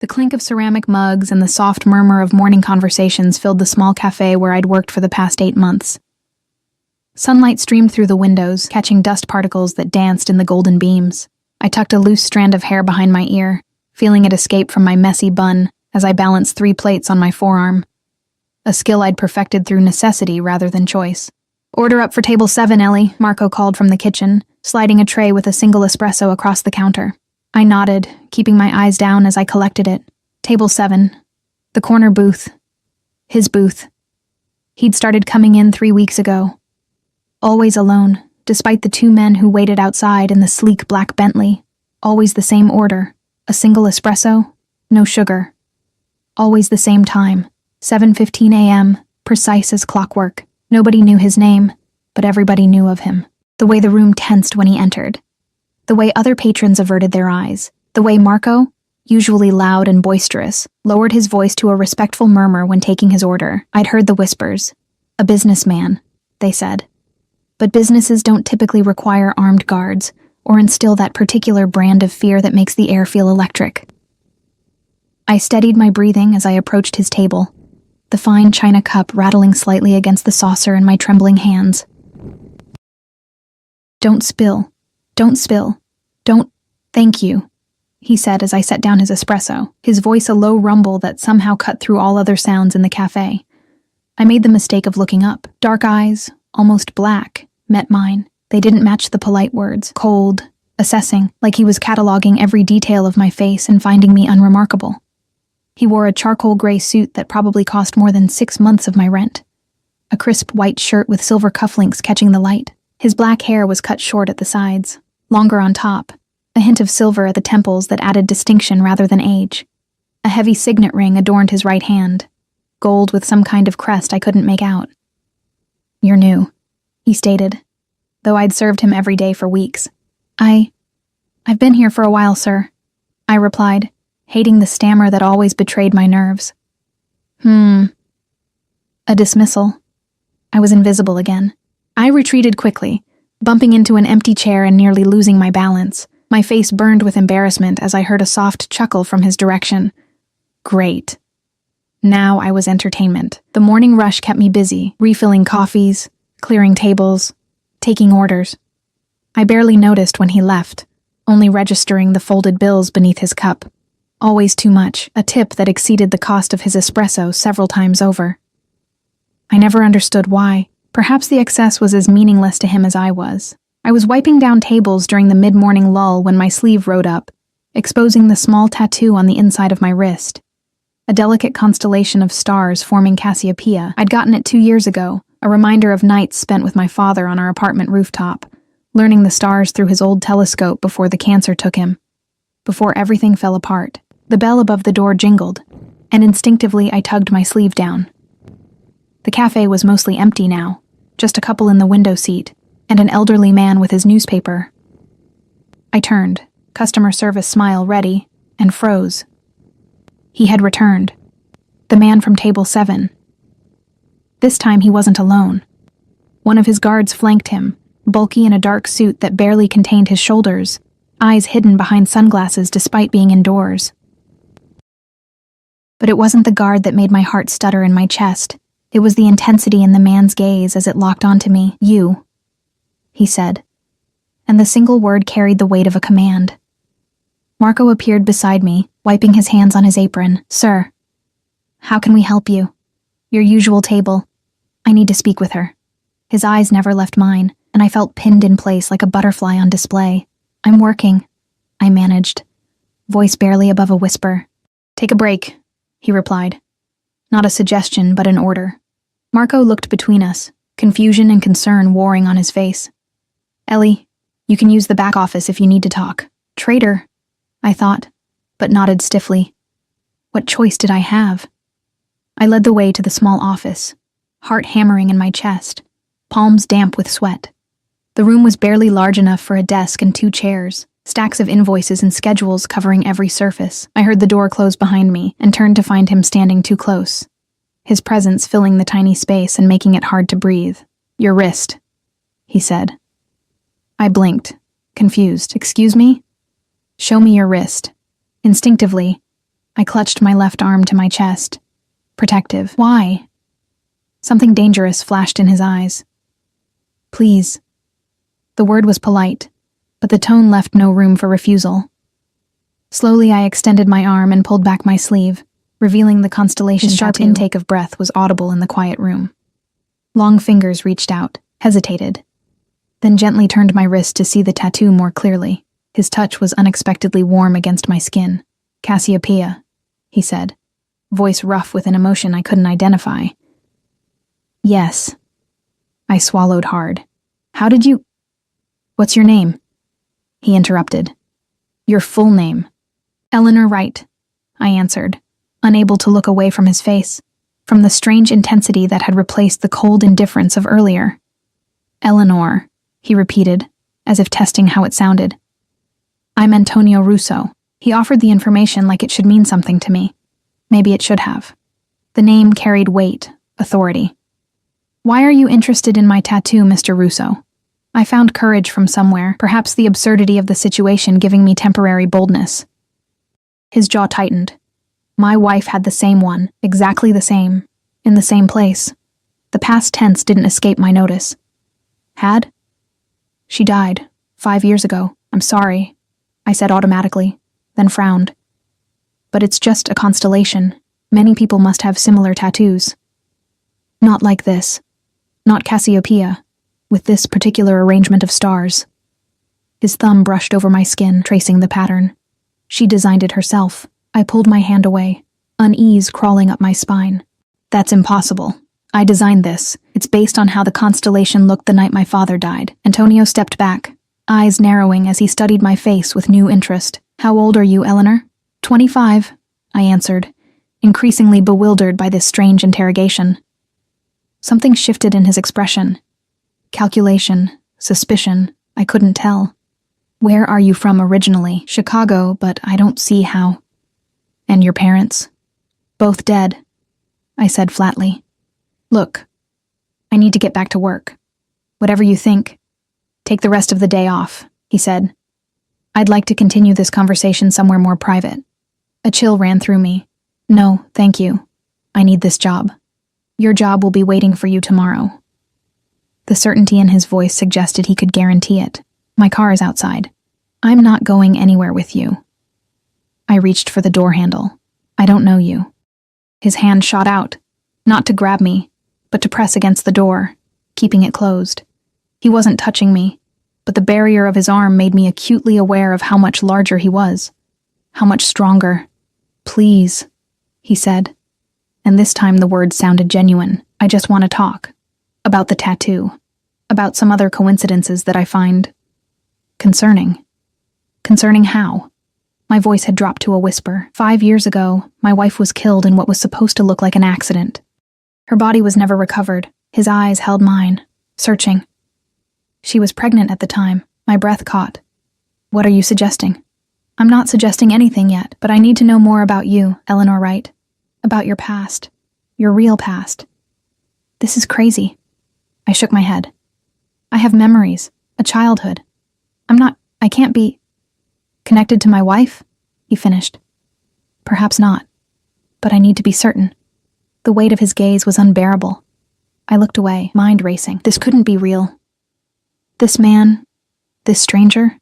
The clink of ceramic mugs and the soft murmur of morning conversations filled the small cafe where I'd worked for the past 8 months. Sunlight streamed through the windows, catching dust particles that danced in the golden beams. I tucked a loose strand of hair behind my ear, feeling it escape from my messy bun as I balanced 3 plates on my forearm, a skill I'd perfected through necessity rather than choice. "Order up for table 7, Ellie," Marco called from the kitchen, sliding a tray with a single espresso across the counter. I nodded, keeping my eyes down as I collected it. Table 7. The corner booth. His booth. He'd started coming in 3 weeks ago. Always alone, despite the 2 men who waited outside in the sleek black Bentley. Always the same order. A single espresso, no sugar. Always the same time. 7:15 a.m., precise as clockwork. Nobody knew his name, but everybody knew of him. The way the room tensed when he entered. The way other patrons averted their eyes. The way Marco, usually loud and boisterous, lowered his voice to a respectful murmur when taking his order. I'd heard the whispers. "A businessman," they said. But businesses don't typically require armed guards or instill that particular brand of fear that makes the air feel electric. I steadied my breathing as I approached his table, the fine china cup rattling slightly against the saucer in my trembling hands. "Don't spill. Don't spill. Don't. Thank you," he said as I set down his espresso, his voice a low rumble that somehow cut through all other sounds in the cafe. I made the mistake of looking up. Dark eyes, almost black, met mine. They didn't match the polite words. Cold, assessing, like he was cataloging every detail of my face and finding me unremarkable. He wore a charcoal gray suit that probably cost more than 6 months of my rent. A crisp white shirt with silver cufflinks catching the light. His black hair was cut short at the sides, longer on top, a hint of silver at the temples that added distinction rather than age. A heavy signet ring adorned his right hand, gold with some kind of crest I couldn't make out. "You're new," he stated, though I'd served him every day for weeks. I've been here for a while, sir," I replied, hating the stammer that always betrayed my nerves. A dismissal. I was invisible again. I retreated quickly, bumping into an empty chair and nearly losing my balance. My face burned with embarrassment as I heard a soft chuckle from his direction. Great. Now I was entertainment. The morning rush kept me busy, refilling coffees, clearing tables, taking orders. I barely noticed when he left, only registering the folded bills beneath his cup. Always too much, a tip that exceeded the cost of his espresso several times over. I never understood why. Perhaps the excess was as meaningless to him as I was. I was wiping down tables during the mid-morning lull when my sleeve rode up, exposing the small tattoo on the inside of my wrist. A delicate constellation of stars forming Cassiopeia. I'd gotten it 2 years ago, a reminder of nights spent with my father on our apartment rooftop, learning the stars through his old telescope before the cancer took him. Before everything fell apart. The bell above the door jingled, and instinctively I tugged my sleeve down. The cafe was mostly empty now, just a couple in the window seat, and an elderly man with his newspaper. I turned, customer service smile ready, and froze. He had returned. The man from table 7. This time he wasn't alone. One of his guards flanked him, bulky in a dark suit that barely contained his shoulders, eyes hidden behind sunglasses despite being indoors. But it wasn't the guard that made my heart stutter in my chest. It was the intensity in the man's gaze as it locked onto me. "You," he said, and the single word carried the weight of a command. Marco appeared beside me, wiping his hands on his apron. "Sir, how can we help you? Your usual table. I need to speak with her." His eyes never left mine, and I felt pinned in place like a butterfly on display. "I'm working," I managed, voice barely above a whisper. "Take a break," he replied. Not a suggestion, but an order. Marco looked between us, confusion and concern warring on his face. "Ellie, you can use the back office if you need to talk." Traitor, I thought, but nodded stiffly. What choice did I have? I led the way to the small office, heart hammering in my chest, palms damp with sweat. The room was barely large enough for a desk and 2 chairs, stacks of invoices and schedules covering every surface. I heard the door close behind me and turned to find him standing too close, his presence filling the tiny space and making it hard to breathe. "Your wrist," he said. I blinked, confused. "Excuse me?" "Show me your wrist." Instinctively, I clutched my left arm to my chest. Protective. Why? Something dangerous flashed in his eyes. Please. The word was polite, but the tone left no room for refusal. Slowly, I extended my arm and pulled back my sleeve, revealing the constellation. His sharp intake of breath was audible in the quiet room. Long fingers reached out, hesitated, then gently turned my wrist to see the tattoo more clearly. His touch was unexpectedly warm against my skin. Cassiopeia, he said, voice rough with an emotion I couldn't identify. Yes. I swallowed hard. How did you... What's your name? He interrupted. Your full name. Eleanor Wright, I answered, unable to look away from his face, from the strange intensity that had replaced the cold indifference of earlier. Eleanor, he repeated, as if testing how it sounded. I'm Antonio Russo. He offered the information like it should mean something to me. Maybe it should have. The name carried weight, authority. Why are you interested in my tattoo, Mr. Russo? I found courage from somewhere, perhaps the absurdity of the situation giving me temporary boldness. His jaw tightened. My wife had the same one, exactly the same, in the same place. The past tense didn't escape my notice. Had? She died, 5 years ago. I'm sorry, I said automatically, then frowned. But it's just a constellation. Many people must have similar tattoos. Not like this. Not Cassiopeia, with this particular arrangement of stars. His thumb brushed over my skin, tracing the pattern. She designed it herself. I pulled my hand away, unease crawling up my spine. That's impossible. I designed this. It's based on how the constellation looked the night my father died. Antonio stepped back, eyes narrowing as he studied my face with new interest. How old are you, Eleanor? 25, I answered, increasingly bewildered by this strange interrogation. Something shifted in his expression. Calculation, suspicion, I couldn't tell. Where are you from originally? Chicago, but I don't see how. And your parents? Both dead, I said flatly. Look, I need to get back to work. Whatever you think, take the rest of the day off, he said. I'd like to continue this conversation somewhere more private. A chill ran through me. No, thank you. I need this job. Your job will be waiting for you tomorrow. The certainty in his voice suggested he could guarantee it. My car is outside. I'm not going anywhere with you. I reached for the door handle. I don't know you. His hand shot out, not to grab me, but to press against the door, keeping it closed. He wasn't touching me, but the barrier of his arm made me acutely aware of how much larger he was, how much stronger. Please, he said, and this time the words sounded genuine. I just want to talk. About the tattoo. About some other coincidences that I find concerning. Concerning how? My voice had dropped to a whisper. 5 years ago, my wife was killed in what was supposed to look like an accident. Her body was never recovered. His eyes held mine, searching. She was pregnant at the time. My breath caught. What are you suggesting? I'm not suggesting anything yet, but I need to know more about you, Eleanor Wright. About your past. Your real past. This is crazy. I shook my head. I have memories, a childhood. I can't be connected to my wife, he finished. Perhaps not, but I need to be certain. The weight of his gaze was unbearable. I looked away, mind racing. This couldn't be real. This man, this stranger,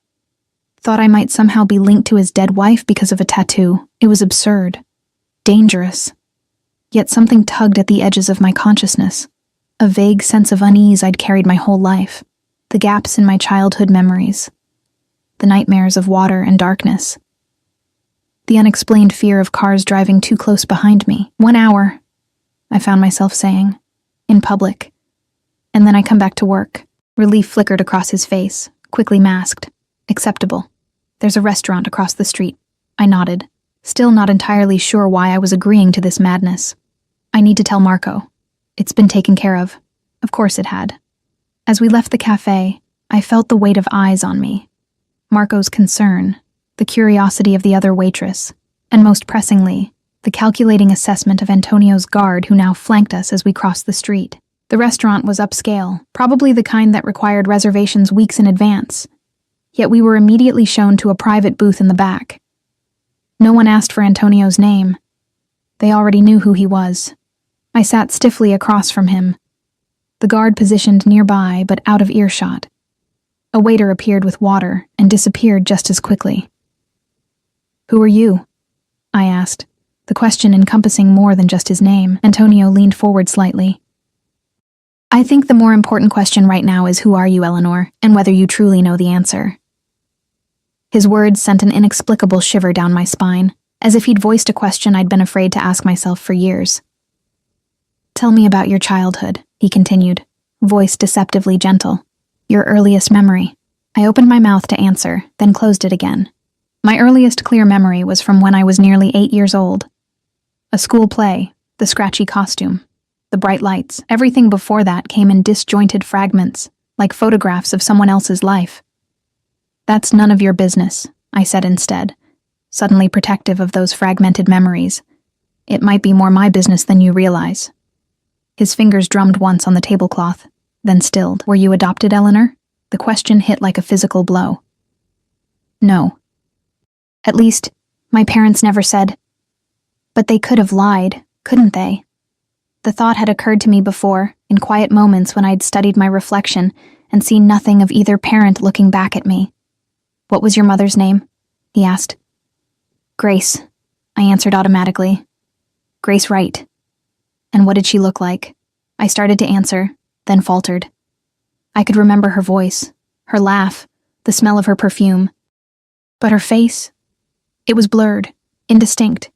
thought I might somehow be linked to his dead wife because of a tattoo. It was absurd, dangerous. Yet something tugged at the edges of my consciousness. A vague sense of unease I'd carried my whole life. The gaps in my childhood memories. The nightmares of water and darkness. The unexplained fear of cars driving too close behind me. 1 hour, I found myself saying, in public. And then I come back to work. Relief flickered across his face, quickly masked. Acceptable. There's a restaurant across the street. I nodded, still not entirely sure why I was agreeing to this madness. I need to tell Marco. It's been taken care of. Of course it had. As we left the cafe, I felt the weight of eyes on me. Marco's concern, the curiosity of the other waitress, and most pressingly, the calculating assessment of Antonio's guard who now flanked us as we crossed the street. The restaurant was upscale, probably the kind that required reservations weeks in advance. Yet we were immediately shown to a private booth in the back. No one asked for Antonio's name. They already knew who he was. I sat stiffly across from him, the guard positioned nearby but out of earshot. A waiter appeared with water and disappeared just as quickly. "Who are you?" I asked, the question encompassing more than just his name. Antonio leaned forward slightly. "I think the more important question right now is who are you, Eleanor, and whether you truly know the answer." His words sent an inexplicable shiver down my spine, as if he'd voiced a question I'd been afraid to ask myself for years. "Tell me about your childhood," he continued, voice deceptively gentle. "Your earliest memory." I opened my mouth to answer, then closed it again. My earliest clear memory was from when I was nearly 8 years old. A school play, the scratchy costume, the bright lights, everything before that came in disjointed fragments, like photographs of someone else's life. "That's none of your business," I said instead, suddenly protective of those fragmented memories. "It might be more my business than you realize." His fingers drummed once on the tablecloth, then stilled. "Were you adopted, Eleanor?" The question hit like a physical blow. "No. At least, my parents never said. But they could have lied, couldn't they?" The thought had occurred to me before, in quiet moments when I'd studied my reflection and seen nothing of either parent looking back at me. "What was your mother's name?" he asked. "Grace," I answered automatically. "Grace Wright." "And what did she look like?" I started to answer, then faltered. I could remember her voice, her laugh, the smell of her perfume. But her face? It was blurred, indistinct,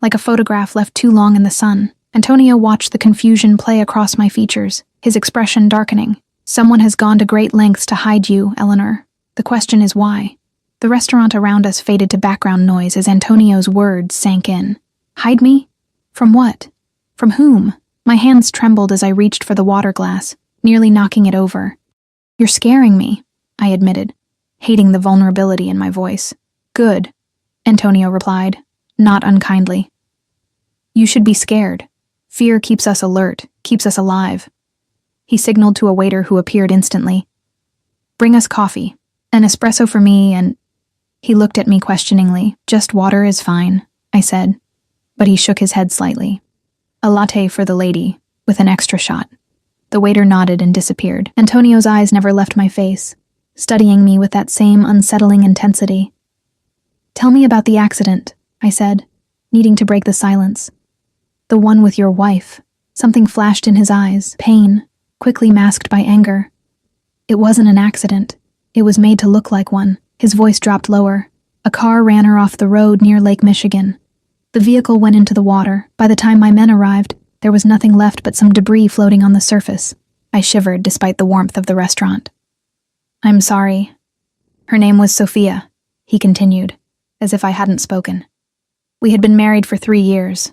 like a photograph left too long in the sun. Antonio watched the confusion play across my features, his expression darkening. "Someone has gone to great lengths to hide you, Eleanor. The question is why?" The restaurant around us faded to background noise as Antonio's words sank in. "Hide me? From what? From whom?" My hands trembled as I reached for the water glass, nearly knocking it over. "You're scaring me," I admitted, hating the vulnerability in my voice. "Good," Antonio replied, not unkindly. "You should be scared. Fear keeps us alert, keeps us alive." He signaled to a waiter who appeared instantly. "Bring us coffee. An espresso for me and—" He looked at me questioningly. "Just water is fine," I said, but he shook his head slightly. "A latte for the lady, with an extra shot." The waiter nodded and disappeared. Antonio's eyes never left my face, studying me with that same unsettling intensity. "Tell me about the accident," I said, needing to break the silence. "The one with your wife." Something flashed in his eyes, pain, quickly masked by anger. "It wasn't an accident. It was made to look like one." His voice dropped lower. "A car ran her off the road near Lake Michigan. The vehicle went into the water. By the time my men arrived, there was nothing left but some debris floating on the surface." I shivered despite the warmth of the restaurant. "I'm sorry. Her name was Sophia," he continued, as if I hadn't spoken. "We had been married for 3 years.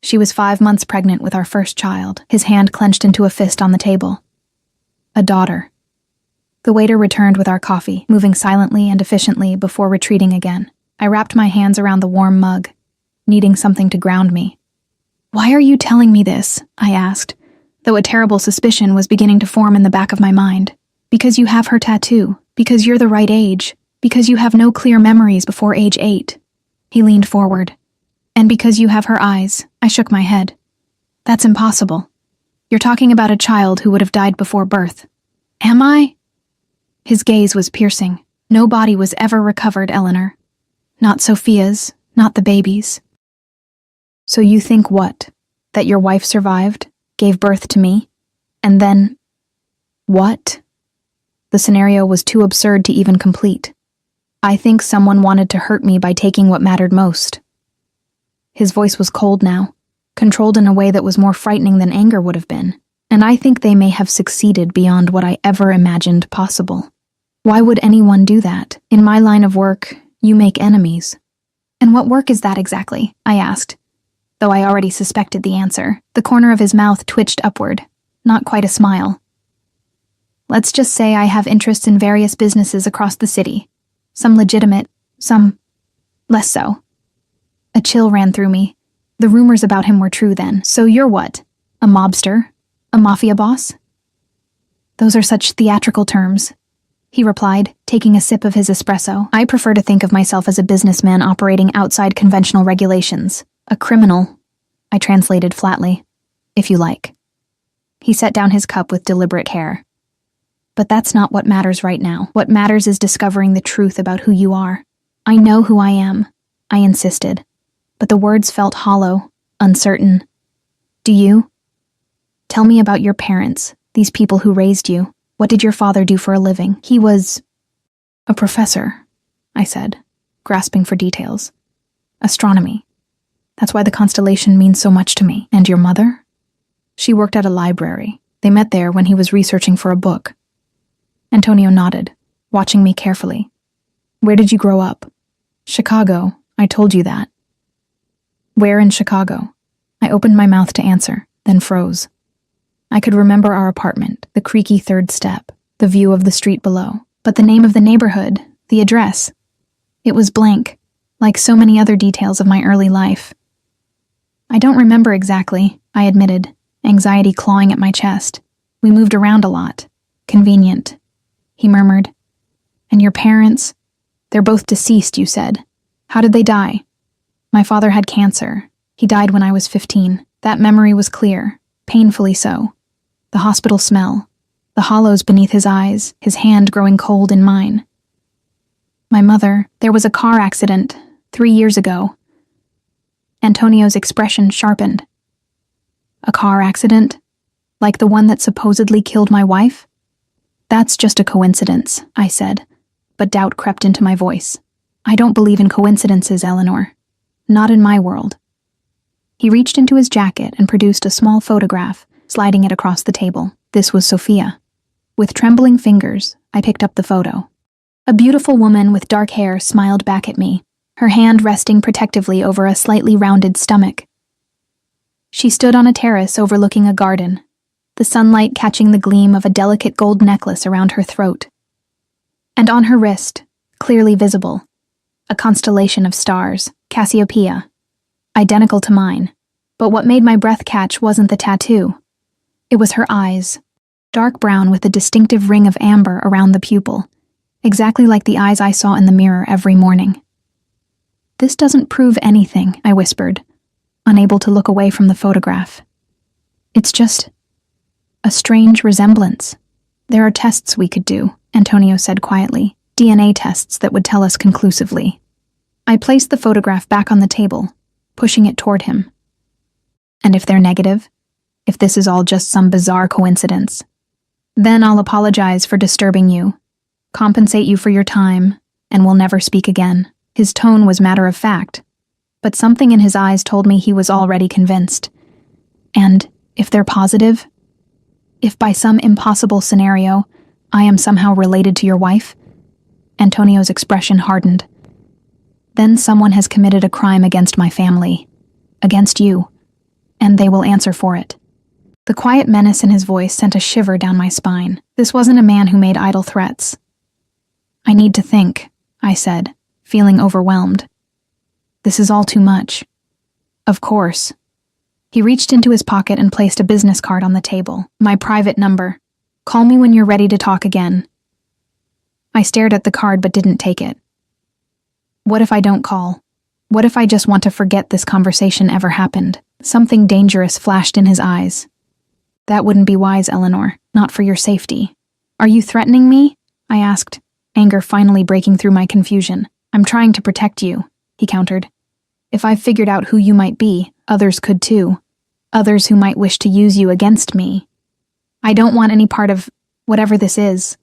She was 5 months pregnant with our first child." His hand clenched into a fist on the table. "A daughter." The waiter returned with our coffee, moving silently and efficiently before retreating again. I wrapped my hands around the warm mug, needing something to ground me. "Why are you telling me this?" I asked, though a terrible suspicion was beginning to form in the back of my mind. "Because you have her tattoo, because you're the right age, because you have no clear memories before age 8. He leaned forward. "And because you have her eyes." I shook my head. "That's impossible. You're talking about a child who would have died before birth." "Am I?" His gaze was piercing. "No body was ever recovered, Eleanor. Not Sophia's, not the baby's." "So you think what? That your wife survived, gave birth to me, and then—" "What?" The scenario was too absurd to even complete. "I think someone wanted to hurt me by taking what mattered most." His voice was cold now, controlled in a way that was more frightening than anger would have been, and I think they may have succeeded beyond what I ever imagined possible. Why would anyone do that? In my line of work, you make enemies. "And what work is that exactly?" I asked, though I already suspected the answer. The corner of his mouth twitched upward, not quite a smile. "Let's just say I have interests in various businesses across the city. Some legitimate, some less so." A chill ran through me. The rumors about him were true then. "So you're what? A mobster? A mafia boss?" "Those are such theatrical terms." he replied, taking a sip of his espresso. I prefer to think of myself as a businessman operating outside conventional regulations. A criminal, I translated flatly, if you like. He set down his cup with deliberate care. But that's not what matters right now. What matters is discovering the truth about who you are. I know who I am, I insisted, but the words felt hollow, uncertain. Do you? Tell me about your parents, these people who raised you. What did your father do for a living? He was a professor, I said, grasping for details. Astronomy. That's why the constellation means so much to me. And your mother? She worked at a library. They met there when he was researching for a book. Antonio nodded, watching me carefully. Where did you grow up? Chicago. I told you that. Where in Chicago? I opened my mouth to answer, then froze. I could remember our apartment, the creaky third step, the view of the street below. But the name of the neighborhood, the address, it was blank, like so many other details of my early life. I don't remember exactly, I admitted, anxiety clawing at my chest. We moved around a lot. Convenient, he murmured. And your parents? They're both deceased, you said. How did they die? My father had cancer. He died when I was 15. That memory was clear, painfully so. The hospital smell, the hollows beneath his eyes, his hand growing cold in mine. My mother, there was a car accident 3 years ago. Antonio's expression sharpened. A car accident? Like the one that supposedly killed my wife? That's just a coincidence, I said, but doubt crept into my voice. I don't believe in coincidences, Eleanor. Not in my world. He reached into his jacket and produced a small photograph, sliding it across the table. This was Sophia. With trembling fingers, I picked up the photo. A beautiful woman with dark hair smiled back at me, her hand resting protectively over a slightly rounded stomach. She stood on a terrace overlooking a garden, the sunlight catching the gleam of a delicate gold necklace around her throat. And on her wrist, clearly visible, a constellation of stars, Cassiopeia, identical to mine. But what made my breath catch wasn't the tattoo. It was her eyes, dark brown with a distinctive ring of amber around the pupil, exactly like the eyes I saw in the mirror every morning. This doesn't prove anything, I whispered, unable to look away from the photograph. It's just a strange resemblance. There are tests we could do, Antonio said quietly, DNA tests that would tell us conclusively. I placed the photograph back on the table, pushing it toward him. And if they're negative? If this is all just some bizarre coincidence? Then I'll apologize for disturbing you, compensate you for your time, and we'll never speak again. His tone was matter of fact, but something in his eyes told me he was already convinced. And if they're positive? If by some impossible scenario, I am somehow related to your wife? Antonio's expression hardened. Then someone has committed a crime against my family, against you, and they will answer for it. The quiet menace in his voice sent a shiver down my spine. This wasn't a man who made idle threats. I need to think, I said, feeling overwhelmed. This is all too much. Of course. He reached into his pocket and placed a business card on the table. My private number. Call me when you're ready to talk again. I stared at the card but didn't take it. What if I don't call? What if I just want to forget this conversation ever happened? Something dangerous flashed in his eyes. That wouldn't be wise, Eleanor. Not for your safety. Are you threatening me? I asked, anger finally breaking through my confusion. I'm trying to protect you, he countered. If I've figured out who you might be, others could too. Others who might wish to use you against me. I don't want any part of whatever this is.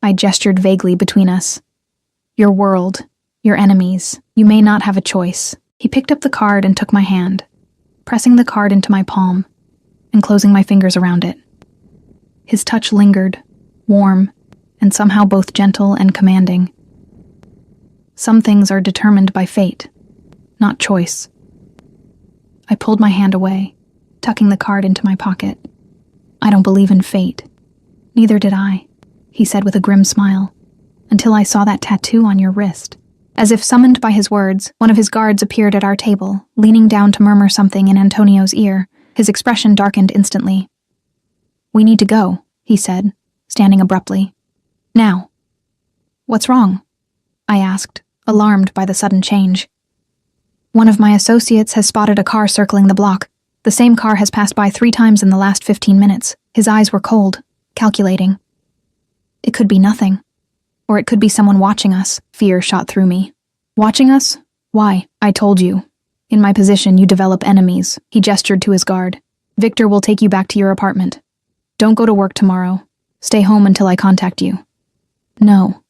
I gestured vaguely between us. Your world, your enemies. You may not have a choice. He picked up the card and took my hand, pressing the card into my palm and closing my fingers around it. His touch lingered, warm, and somehow both gentle and commanding. Some things are determined by fate, not choice. I pulled my hand away, tucking the card into my pocket. I don't believe in fate. Neither did I, he said with a grim smile, until I saw that tattoo on your wrist. As if summoned by his words, one of his guards appeared at our table, leaning down to murmur something in Antonio's ear. His expression darkened instantly. We need to go, he said, standing abruptly. Now. What's wrong? I asked, alarmed by the sudden change. One of my associates has spotted a car circling the block. The same car has passed by 3 times in the last 15 minutes. His eyes were cold, calculating. It could be nothing. Or it could be someone watching us. Fear shot through me. Watching us? Why? I told you. In my position, you develop enemies. He gestured to his guard. Victor will take you back to your apartment. Don't go to work tomorrow. Stay home until I contact you. No,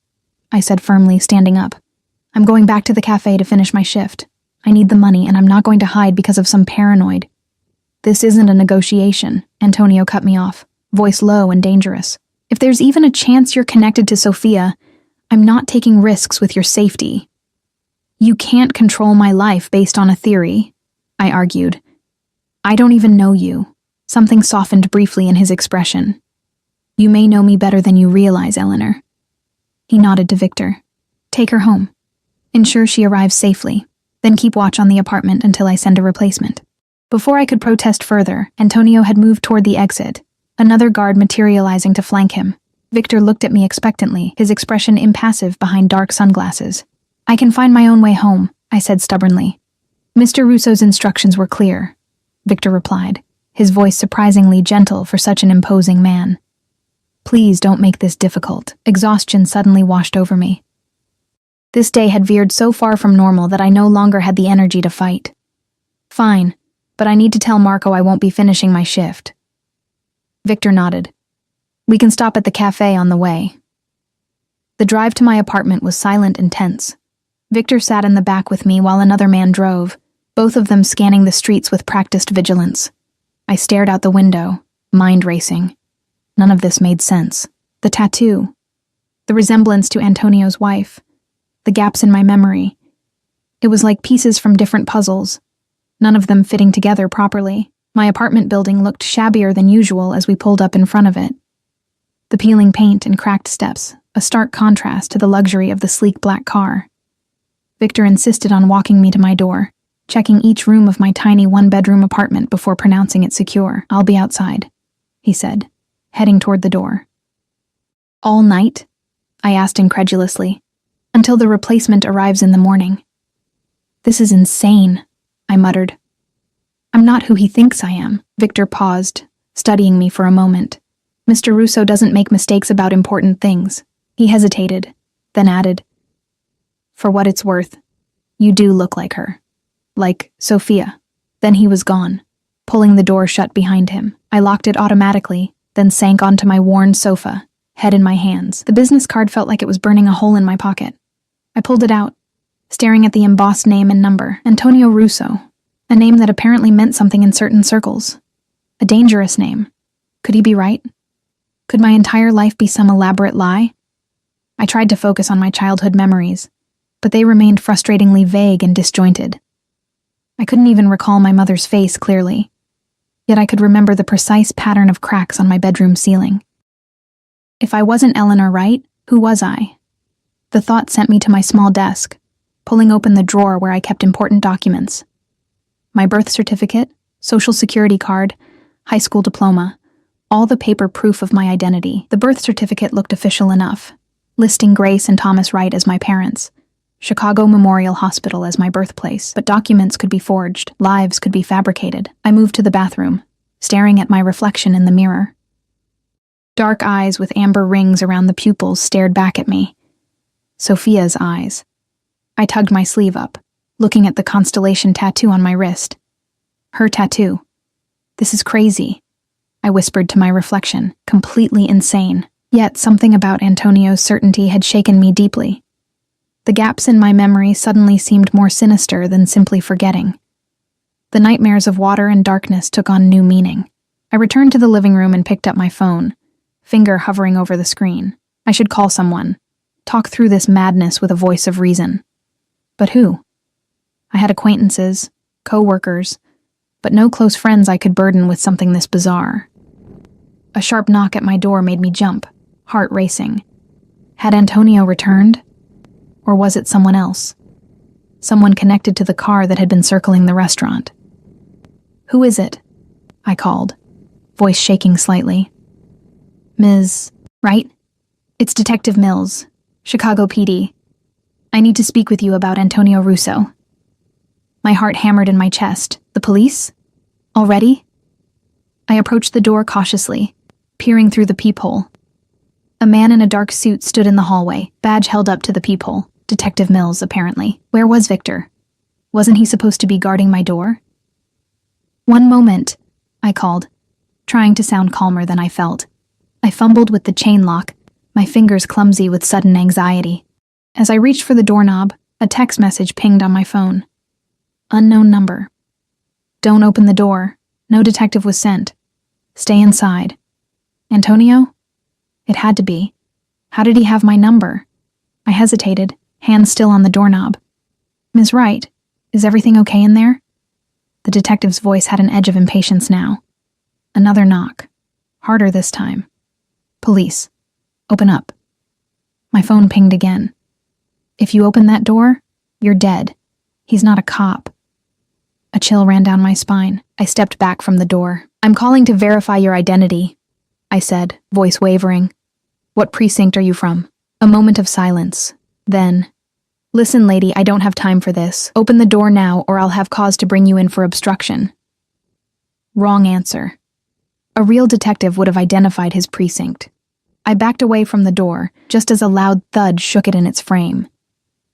I said firmly, standing up. I'm going back to the cafe to finish my shift. I need the money, and I'm not going to hide because of some paranoid. This isn't a negotiation, Antonio cut me off, voice low and dangerous. If there's even a chance you're connected to Sophia, I'm not taking risks with your safety. You can't control my life based on a theory, I argued. I don't even know you. Something softened briefly in his expression. You may know me better than you realize, Eleanor. He nodded to Victor. Take her home. Ensure she arrives safely. Then keep watch on the apartment until I send a replacement. Before I could protest further, Antonio had moved toward the exit, another guard materializing to flank him. Victor looked at me expectantly, his expression impassive behind dark sunglasses. I can find my own way home, I said stubbornly. Mr. Russo's instructions were clear, Victor replied, his voice surprisingly gentle for such an imposing man. Please don't make this difficult. Exhaustion suddenly washed over me. This day had veered so far from normal that I no longer had the energy to fight. Fine, but I need to tell Marco I won't be finishing my shift. Victor nodded. We can stop at the cafe on the way. The drive to my apartment was silent and tense. Victor sat in the back with me while another man drove, both of them scanning the streets with practiced vigilance. I stared out the window, mind racing. None of this made sense. The tattoo, the resemblance to Antonio's wife, the gaps in my memory. It was like pieces from different puzzles, none of them fitting together properly. My apartment building looked shabbier than usual as we pulled up in front of it. The peeling paint and cracked steps, a stark contrast to the luxury of the sleek black car. Victor insisted on walking me to my door, checking each room of my tiny one-bedroom apartment before pronouncing it secure. I'll be outside, he said, heading toward the door. All night? I asked incredulously. Until the replacement arrives in the morning. This is insane, I muttered. I'm not who he thinks I am. Victor paused, studying me for a moment. Mr. Russo doesn't make mistakes about important things. He hesitated, then added, For what it's worth, you do look like her. Like Sophia. Then he was gone, pulling the door shut behind him. I locked it automatically, then sank onto my worn sofa, head in my hands. The business card felt like it was burning a hole in my pocket. I pulled it out, staring at the embossed name and number. Antonio Russo, a name that apparently meant something in certain circles. A dangerous name. Could he be right? Could my entire life be some elaborate lie? I tried to focus on my childhood memories, but they remained frustratingly vague and disjointed. I couldn't even recall my mother's face clearly, yet I could remember the precise pattern of cracks on my bedroom ceiling. If I wasn't Eleanor Wright, who was I? The thought sent me to my small desk, pulling open the drawer where I kept important documents. My birth certificate, social security card, high school diploma, all the paper proof of my identity. The birth certificate looked official enough, listing Grace and Thomas Wright as my parents, Chicago Memorial Hospital as my birthplace, but documents could be forged, lives could be fabricated. I moved to the bathroom, staring at my reflection in the mirror. Dark eyes with amber rings around the pupils stared back at me. Sophia's eyes. I tugged my sleeve up, looking at the constellation tattoo on my wrist. Her tattoo. This is crazy, I whispered to my reflection, completely insane. Yet something about Antonio's certainty had shaken me deeply. The gaps in my memory suddenly seemed more sinister than simply forgetting. The nightmares of water and darkness took on new meaning. I returned to the living room and picked up my phone, finger hovering over the screen. I should call someone, talk through this madness with a voice of reason. But who? I had acquaintances, co-workers, but no close friends I could burden with something this bizarre. A sharp knock at my door made me jump, heart racing. Had Antonio returned? Or was it someone else? Someone connected to the car that had been circling the restaurant. Who is it? I called, voice shaking slightly. Ms. Wright? It's Detective Mills. Chicago PD. I need to speak with you about Antonio Russo. My heart hammered in my chest. The police? Already? I approached the door cautiously, peering through the peephole. A man in a dark suit stood in the hallway, badge held up to the peephole. Detective Mills, apparently. Where was Victor? Wasn't he supposed to be guarding my door? One moment, I called, trying to sound calmer than I felt. I fumbled with the chain lock, my fingers clumsy with sudden anxiety. As I reached for the doorknob, a text message pinged on my phone. Unknown number. Don't open the door. No detective was sent. Stay inside. Antonio? It had to be. How did he have my number? I hesitated, hands still on the doorknob. Ms. Wright, is everything okay in there? The detective's voice had an edge of impatience now. Another knock. Harder this time. Police. Open up. My phone pinged again. If you open that door, you're dead. He's not a cop. A chill ran down my spine. I stepped back from the door. I'm calling to verify your identity, I said, voice wavering. What precinct are you from? A moment of silence. Then, listen, lady, I don't have time for this. Open the door now or I'll have cause to bring you in for obstruction. Wrong answer. A real detective would have identified his precinct. I backed away from the door, just as a loud thud shook it in its frame.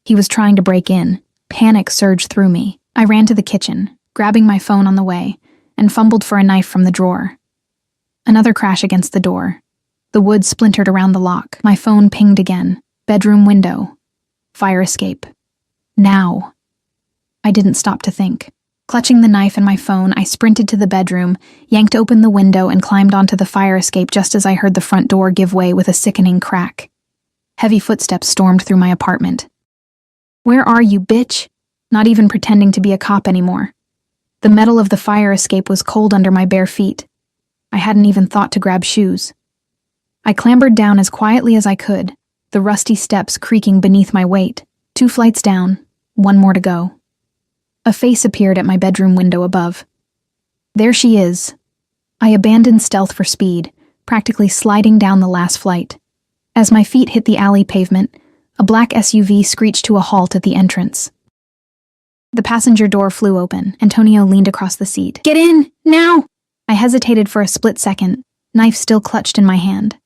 He was trying to break in. Panic surged through me. I ran to the kitchen, grabbing my phone on the way, and fumbled for a knife from the drawer. Another crash against the door. The wood splintered around the lock. My phone pinged again. Bedroom window. Fire escape. Now. I didn't stop to think. Clutching the knife and my phone, I sprinted to the bedroom, yanked open the window, and climbed onto the fire escape just as I heard the front door give way with a sickening crack. Heavy footsteps stormed through my apartment. Where are you, bitch? Not even pretending to be a cop anymore. The metal of the fire escape was cold under my bare feet. I hadn't even thought to grab shoes. I clambered down as quietly as I could, the rusty steps creaking beneath my weight. 2 flights down, 1 more to go. A face appeared at my bedroom window above. There she is. I abandoned stealth for speed, practically sliding down the last flight. As my feet hit the alley pavement, a black SUV screeched to a halt at the entrance. The passenger door flew open. Antonio leaned across the seat. Get in, now! I hesitated for a split second, knife still clutched in my hand.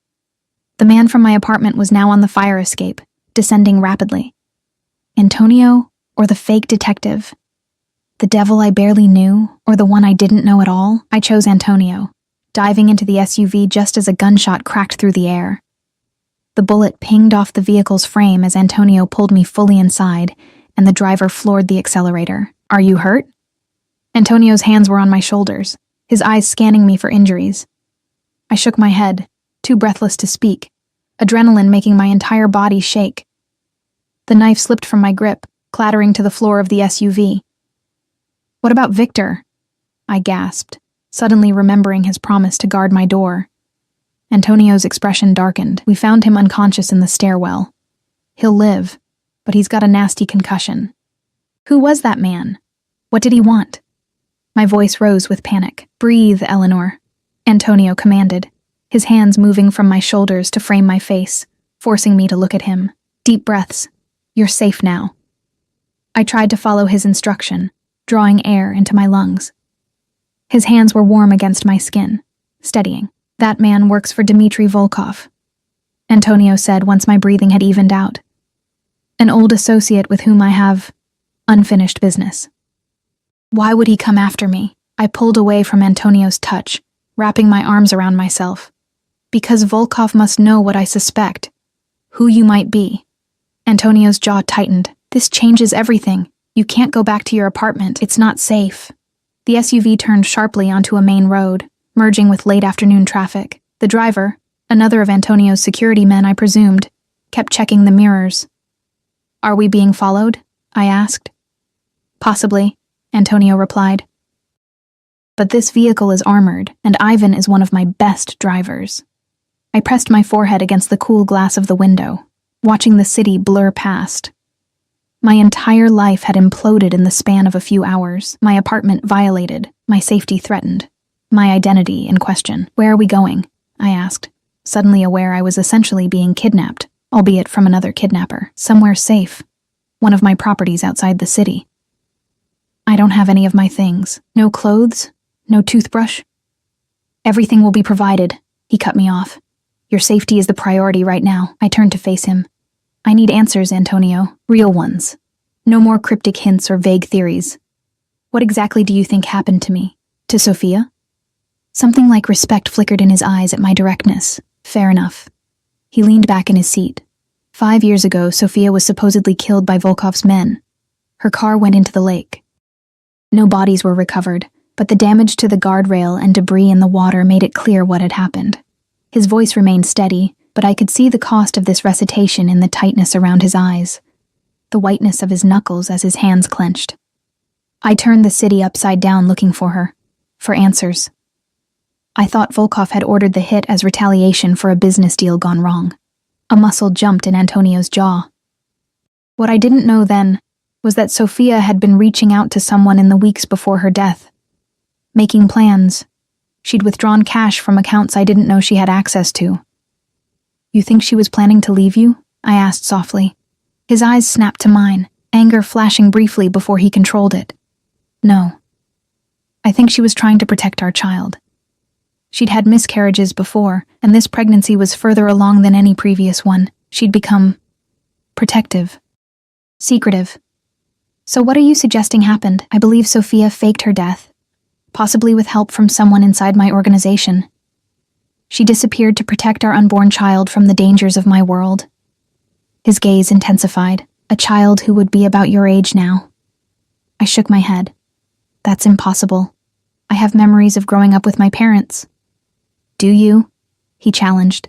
The man from my apartment was now on the fire escape, descending rapidly. Antonio, or the fake detective? The devil I barely knew, or the one I didn't know at all? I chose Antonio, diving into the SUV just as a gunshot cracked through the air. The bullet pinged off the vehicle's frame as Antonio pulled me fully inside, and the driver floored the accelerator. Are you hurt? Antonio's hands were on my shoulders, his eyes scanning me for injuries. I shook my head, too breathless to speak, adrenaline making my entire body shake. The knife slipped from my grip, clattering to the floor of the SUV. What about Victor? I gasped, suddenly remembering his promise to guard my door. Antonio's expression darkened. We found him unconscious in the stairwell. He'll live, but he's got a nasty concussion. Who was that man? What did he want? My voice rose with panic. Breathe, Eleanor, Antonio commanded, his hands moving from my shoulders to frame my face, forcing me to look at him. Deep breaths. You're safe now. I tried to follow his instruction, drawing air into my lungs. His hands were warm against my skin, steadying. That man works for Dmitry Volkov, Antonio said once my breathing had evened out. An old associate with whom I have unfinished business. Why would he come after me? I pulled away from Antonio's touch, wrapping my arms around myself. Because Volkov must know what I suspect. Who you might be. Antonio's jaw tightened. This changes everything. You can't go back to your apartment. It's not safe. The SUV turned sharply onto a main road, merging with late afternoon traffic. The driver, another of Antonio's security men I presumed, kept checking the mirrors. Are we being followed? I asked. Possibly, Antonio replied. But this vehicle is armored, and Ivan is one of my best drivers. I pressed my forehead against the cool glass of the window, watching the city blur past. My entire life had imploded in the span of a few hours, my apartment violated, my safety threatened, my identity in question. Where are we going? I asked, suddenly aware I was essentially being kidnapped. albeit from another kidnapper, somewhere safe, one of my properties outside the city. I don't have any of my things. No clothes, no toothbrush. Everything will be provided, he cut me off. Your safety is the priority right now. I turned to face him. I need answers, Antonio, real ones. No more cryptic hints or vague theories. What exactly do you think happened to me? To Sophia? Something like respect flickered in his eyes at my directness. Fair enough. He leaned back in his seat. 5 years ago, Sophia was supposedly killed by Volkov's men. Her car went into the lake. No bodies were recovered, but the damage to the guardrail and debris in the water made it clear what had happened. His voice remained steady, but I could see the cost of this recitation in the tightness around his eyes, the whiteness of his knuckles as his hands clenched. I turned the city upside down looking for her, for answers. I thought Volkov had ordered the hit as retaliation for a business deal gone wrong. A muscle jumped in Antonio's jaw. What I didn't know then was that Sophia had been reaching out to someone in the weeks before her death, making plans. She'd withdrawn cash from accounts I didn't know she had access to. You think she was planning to leave you? I asked softly. His eyes snapped to mine, anger flashing briefly before he controlled it. No. I think she was trying to protect our child. She'd had miscarriages before, and this pregnancy was further along than any previous one. She'd become protective, secretive. So what are you suggesting happened? I believe Sophia faked her death, possibly with help from someone inside my organization. She disappeared to protect our unborn child from the dangers of my world. His gaze intensified. A child who would be about your age now. I shook my head. That's impossible. I have memories of growing up with my parents. Do you? He challenged.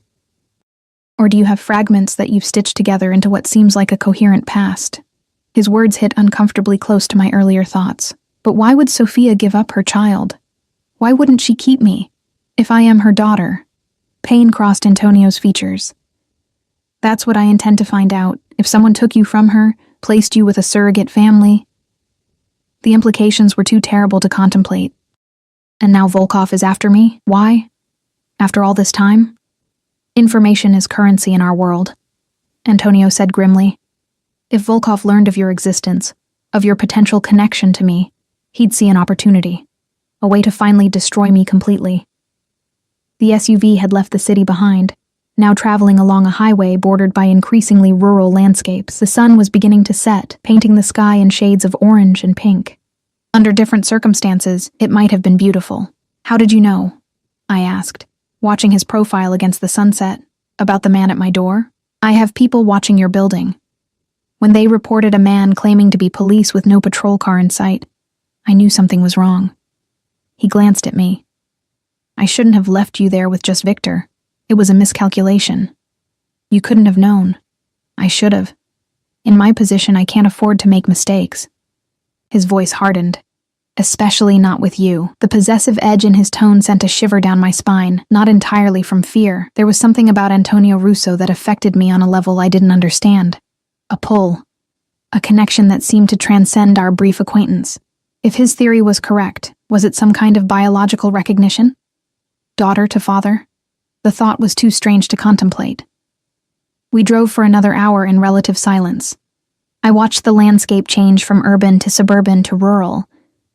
Or do you have fragments that you've stitched together into what seems like a coherent past? His words hit uncomfortably close to my earlier thoughts. But why would Sophia give up her child? Why wouldn't she keep me? If I am her daughter. Pain crossed Antonio's features. That's what I intend to find out. If someone took you from her, placed you with a surrogate family. The implications were too terrible to contemplate. And now Volkov is after me? Why? After all this time? Information is currency in our world, Antonio said grimly. If Volkov learned of your existence, of your potential connection to me, he'd see an opportunity, a way to finally destroy me completely. The SUV had left the city behind, now traveling along a highway bordered by increasingly rural landscapes. The sun was beginning to set, painting the sky in shades of orange and pink. Under different circumstances, it might have been beautiful. How did you know? I asked, watching his profile against the sunset. About the man at my door? I have people watching your building. When they reported a man claiming to be police with no patrol car in sight, I knew something was wrong. He glanced at me. I shouldn't have left you there with just Victor. It was a miscalculation. You couldn't have known. I should have. In my position, I can't afford to make mistakes. His voice hardened. Especially not with you. The possessive edge in his tone sent a shiver down my spine, not entirely from fear. There was something about Antonio Russo that affected me on a level I didn't understand. A pull. A connection that seemed to transcend our brief acquaintance. If his theory was correct, was it some kind of biological recognition? Daughter to father? The thought was too strange to contemplate. We drove for another hour in relative silence. I watched the landscape change from urban to suburban to rural,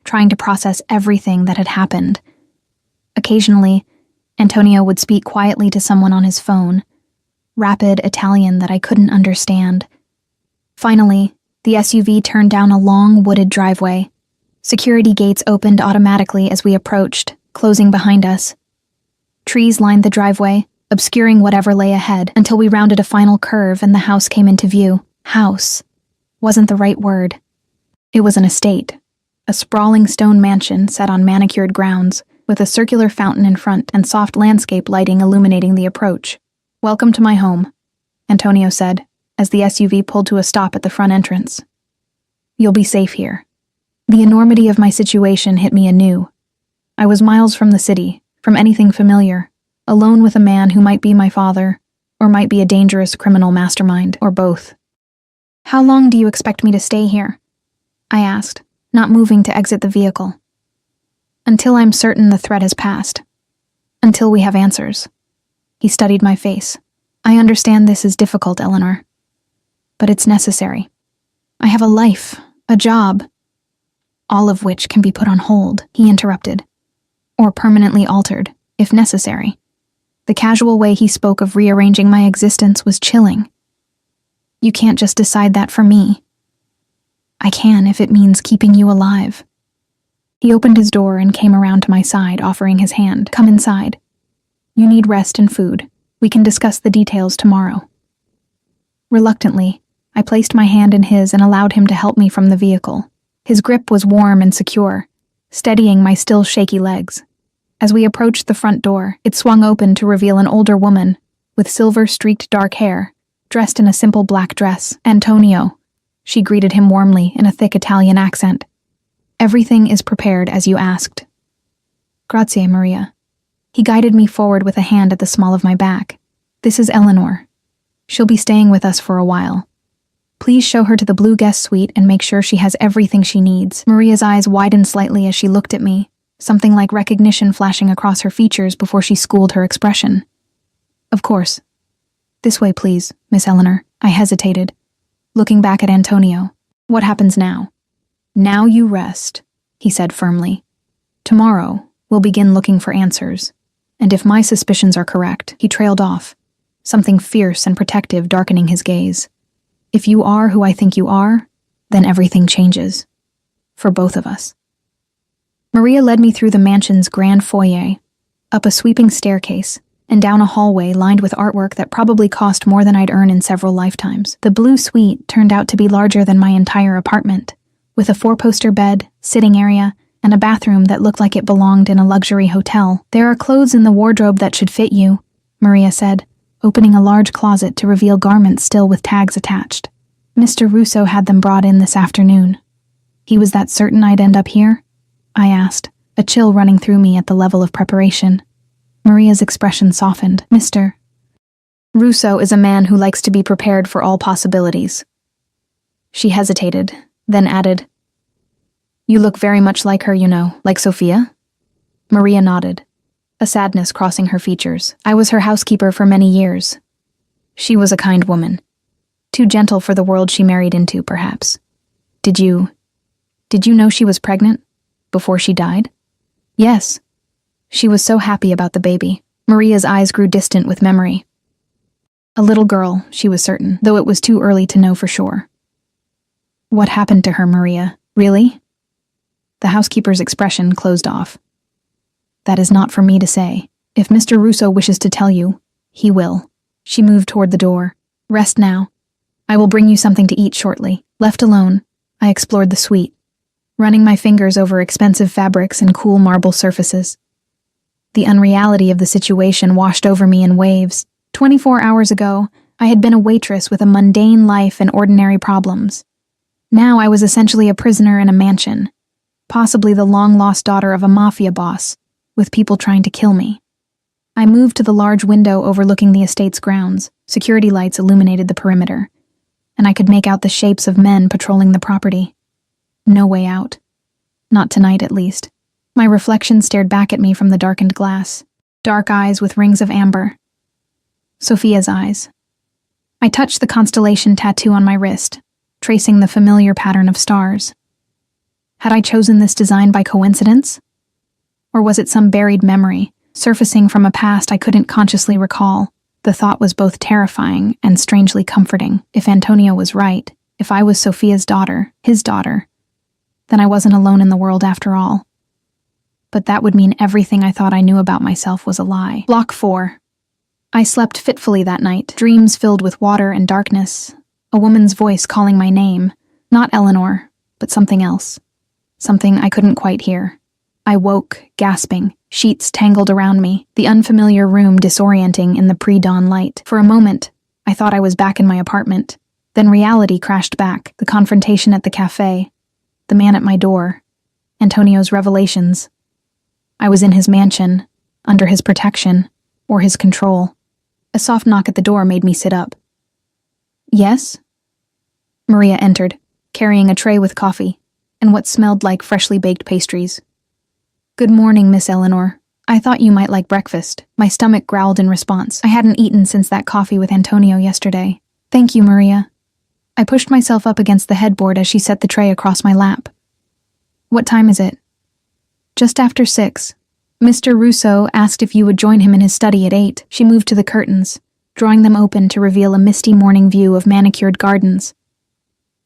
trying to process everything that had happened. Occasionally, Antonio would speak quietly to someone on his phone, rapid Italian that I couldn't understand. Finally, the SUV turned down a long, wooded driveway. Security gates opened automatically as we approached, closing behind us. Trees lined the driveway, obscuring whatever lay ahead, until we rounded a final curve and the house came into view. House wasn't the right word. It was an estate. A sprawling stone mansion set on manicured grounds, with a circular fountain in front and soft landscape lighting illuminating the approach. Welcome to my home, Antonio said, as the SUV pulled to a stop at the front entrance. You'll be safe here. The enormity of my situation hit me anew. I was miles from the city, from anything familiar, alone with a man who might be my father, or might be a dangerous criminal mastermind, or both. How long do you expect me to stay here? I asked, not moving to exit the vehicle. Until I'm certain the threat has passed. Until we have answers. He studied my face. I understand this is difficult, Eleanor, but it's necessary. I have a life, a job, all of which can be put on hold, he interrupted, or permanently altered, if necessary. The casual way he spoke of rearranging my existence was chilling. You can't just decide that for me. I can if it means keeping you alive. He opened his door and came around to my side, offering his hand. Come inside. You need rest and food. We can discuss the details tomorrow. Reluctantly, I placed my hand in his and allowed him to help me from the vehicle. His grip was warm and secure, steadying my still shaky legs. As we approached the front door, it swung open to reveal an older woman with silver-streaked dark hair, dressed in a simple black dress. Antonio, she greeted him warmly in a thick Italian accent. Everything is prepared as you asked. Grazie, Maria. He guided me forward with a hand at the small of my back. This is Eleanor. She'll be staying with us for a while. Please show her to the blue guest suite and make sure she has everything she needs. Maria's eyes widened slightly as she looked at me, something like recognition flashing across her features before she schooled her expression. Of course. This way, please, Miss Eleanor. I hesitated, looking back at Antonio. What happens now? Now you rest, he said firmly. Tomorrow, we'll begin looking for answers. And if my suspicions are correct, he trailed off, something fierce and protective darkening his gaze. If you are who I think you are, then everything changes. For both of us. Maria led me through the mansion's grand foyer, up a sweeping staircase, and down a hallway lined with artwork that probably cost more than I'd earn in several lifetimes. The blue suite turned out to be larger than my entire apartment, with a 4-poster bed, sitting area, and a bathroom that looked like it belonged in a luxury hotel. There are clothes in the wardrobe that should fit you, Maria said, opening a large closet to reveal garments still with tags attached. Mr. Russo had them brought in this afternoon. He was that certain I'd end up here? I asked, a chill running through me at the level of preparation. Maria's expression softened. Mr. Russo is a man who likes to be prepared for all possibilities. She hesitated, then added, You look very much like her, you know, like Sophia? Maria nodded, a sadness crossing her features. I was her housekeeper for many years. She was a kind woman. Too gentle for the world she married into, perhaps. Did you know she was pregnant? Before she died? Yes. She was so happy about the baby. Maria's eyes grew distant with memory. A little girl, she was certain, though it was too early to know for sure. What happened to her, Maria? Really? The housekeeper's expression closed off. That is not for me to say. If Mr. Russo wishes to tell you, he will. She moved toward the door. Rest now. I will bring you something to eat shortly. Left alone, I explored the suite, running my fingers over expensive fabrics and cool marble surfaces. The unreality of the situation washed over me in waves. 24 hours ago, I had been a waitress with a mundane life and ordinary problems. Now I was essentially a prisoner in a mansion, possibly the long-lost daughter of a Mafia boss, with people trying to kill me. I moved to the large window overlooking the estate's grounds. Security lights illuminated the perimeter, and I could make out the shapes of men patrolling the property. No way out. Not tonight, at least. My reflection stared back at me from the darkened glass. Dark eyes with rings of amber. Sophia's eyes. I touched the constellation tattoo on my wrist, tracing the familiar pattern of stars. Had I chosen this design by coincidence? Or was it some buried memory, surfacing from a past I couldn't consciously recall? The thought was both terrifying and strangely comforting. If Antonio was right, if I was Sophia's daughter, his daughter, then I wasn't alone in the world after all. But that would mean everything I thought I knew about myself was a lie. Block 4. I slept fitfully that night, dreams filled with water and darkness, a woman's voice calling my name, not Eleanor, but something else, something I couldn't quite hear. I woke, gasping, sheets tangled around me, the unfamiliar room disorienting in the pre-dawn light. For a moment, I thought I was back in my apartment. Then reality crashed back, the confrontation at the cafe, the man at my door, Antonio's revelations. I was in his mansion, under his protection, or his control. A soft knock at the door made me sit up. Yes? Maria entered, carrying a tray with coffee, and what smelled like freshly baked pastries. Good morning, Miss Eleanor. I thought you might like breakfast. My stomach growled in response. I hadn't eaten since that coffee with Antonio yesterday. Thank you, Maria. I pushed myself up against the headboard as she set the tray across my lap. What time is it? Just after 6. Mr. Russo asked if you would join him in his study at 8. She moved to the curtains, drawing them open to reveal a misty morning view of manicured gardens.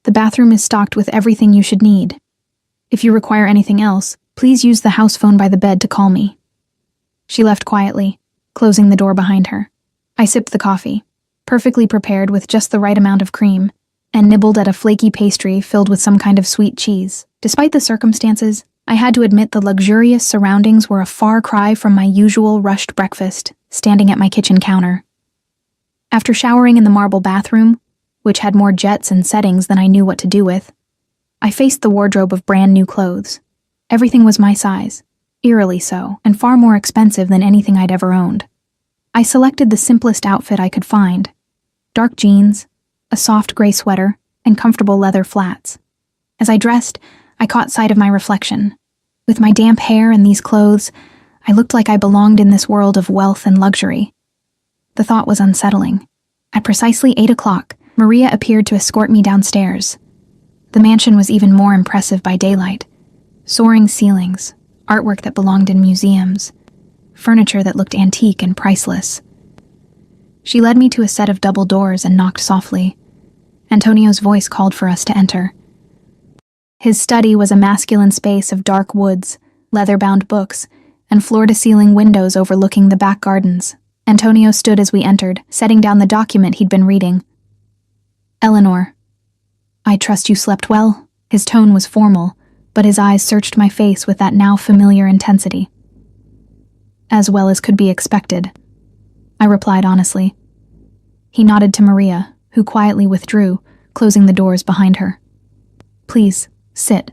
The bathroom is stocked with everything you should need. If you require anything else, please use the house phone by the bed to call me. She left quietly, closing the door behind her. I sipped the coffee, perfectly prepared with just the right amount of cream, and nibbled at a flaky pastry filled with some kind of sweet cheese. Despite the circumstances, I had to admit the luxurious surroundings were a far cry from my usual rushed breakfast, standing at my kitchen counter. After showering in the marble bathroom, which had more jets and settings than I knew what to do with, I faced the wardrobe of brand new clothes. Everything was my size, eerily so, and far more expensive than anything I'd ever owned. I selected the simplest outfit I could find: dark jeans, a soft gray sweater, and comfortable leather flats. As I dressed, I caught sight of my reflection. With my damp hair and these clothes, I looked like I belonged in this world of wealth and luxury. The thought was unsettling. At precisely 8 o'clock, Maria appeared to escort me downstairs. The mansion was even more impressive by daylight. Soaring ceilings, artwork that belonged in museums, furniture that looked antique and priceless. She led me to a set of double doors and knocked softly. Antonio's voice called for us to enter. His study was a masculine space of dark woods, leather-bound books, and floor-to-ceiling windows overlooking the back gardens. Antonio stood as we entered, setting down the document he'd been reading. Eleanor, I trust you slept well. His tone was formal, but his eyes searched my face with that now familiar intensity. As well as could be expected, I replied honestly. He nodded to Maria, who quietly withdrew, closing the doors behind her. Please, sit.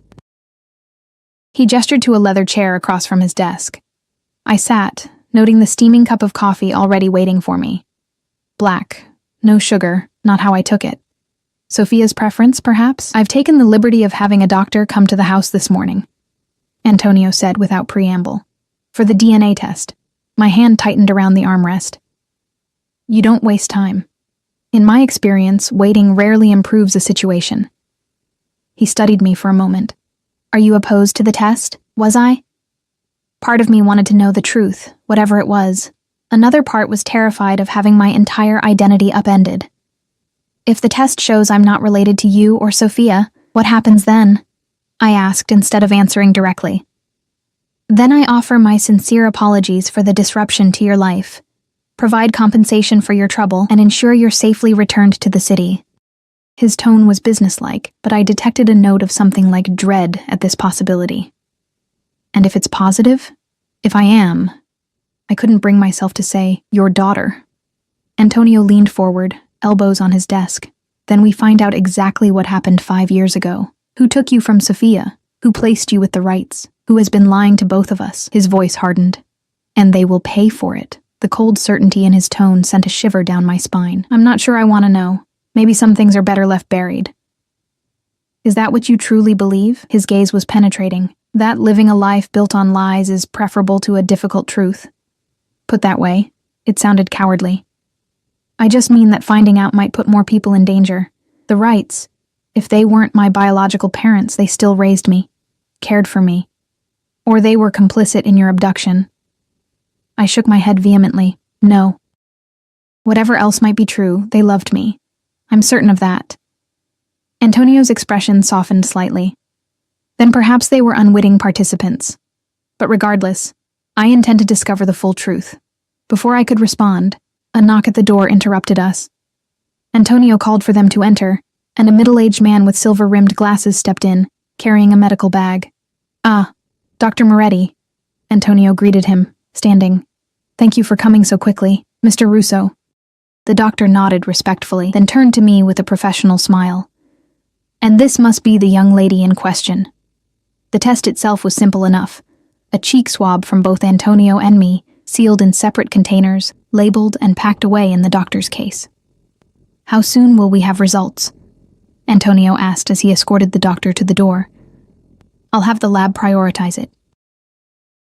He gestured to a leather chair across from his desk. I sat, noting the steaming cup of coffee already waiting for me. Black, no sugar, not how I took it. Sophia's preference, perhaps? I've taken the liberty of having a doctor come to the house this morning, Antonio said without preamble. For the DNA test. My hand tightened around the armrest. You don't waste time. In my experience, waiting rarely improves a situation. He studied me for a moment. Are you opposed to the test? Was I? Part of me wanted to know the truth, whatever it was. Another part was terrified of having my entire identity upended. If the test shows I'm not related to you or Sophia, what happens then? I asked instead of answering directly. Then I offer my sincere apologies for the disruption to your life, provide compensation for your trouble, and ensure you're safely returned to the city. His tone was businesslike, but I detected a note of something like dread at this possibility. And if it's positive? If I am? I couldn't bring myself to say, your daughter. Antonio leaned forward, elbows on his desk. Then we find out exactly what happened 5 years ago. Who took you from Sophia? Who placed you with the rights? Who has been lying to both of us? His voice hardened. And they will pay for it. The cold certainty in his tone sent a shiver down my spine. I'm not sure I want to know. Maybe some things are better left buried. Is that what you truly believe? His gaze was penetrating. That living a life built on lies is preferable to a difficult truth. Put that way, it sounded cowardly. I just mean that finding out might put more people in danger. The rights. If they weren't my biological parents, they still raised me, cared for me. Or they were complicit in your abduction. I shook my head vehemently. No. Whatever else might be true, they loved me. I'm certain of that. Antonio's expression softened slightly. Then perhaps they were unwitting participants. But regardless, I intend to discover the full truth. Before I could respond, a knock at the door interrupted us. Antonio called for them to enter, and a middle-aged man with silver-rimmed glasses stepped in, carrying a medical bag. Ah, Dr. Moretti. Antonio greeted him, standing. Thank you for coming so quickly, Mr. Russo. The doctor nodded respectfully, then turned to me with a professional smile. And this must be the young lady in question. The test itself was simple enough. A cheek swab from both Antonio and me, sealed in separate containers, labeled and packed away in the doctor's case. How soon will we have results? Antonio asked as he escorted the doctor to the door. I'll have the lab prioritize it.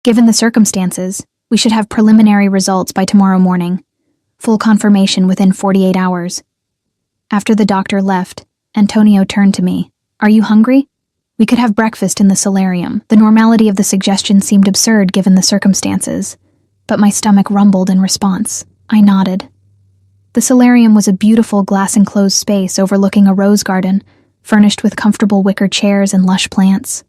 Given the circumstances, We should have preliminary results by tomorrow morning. Full confirmation within 48 hours. After the doctor left, Antonio turned to me. Are you hungry? We could have breakfast in the solarium. The normality of the suggestion seemed absurd given the circumstances, but my stomach rumbled in response. I nodded. The solarium was a beautiful glass-enclosed space overlooking a rose garden, furnished with comfortable wicker chairs and lush plants.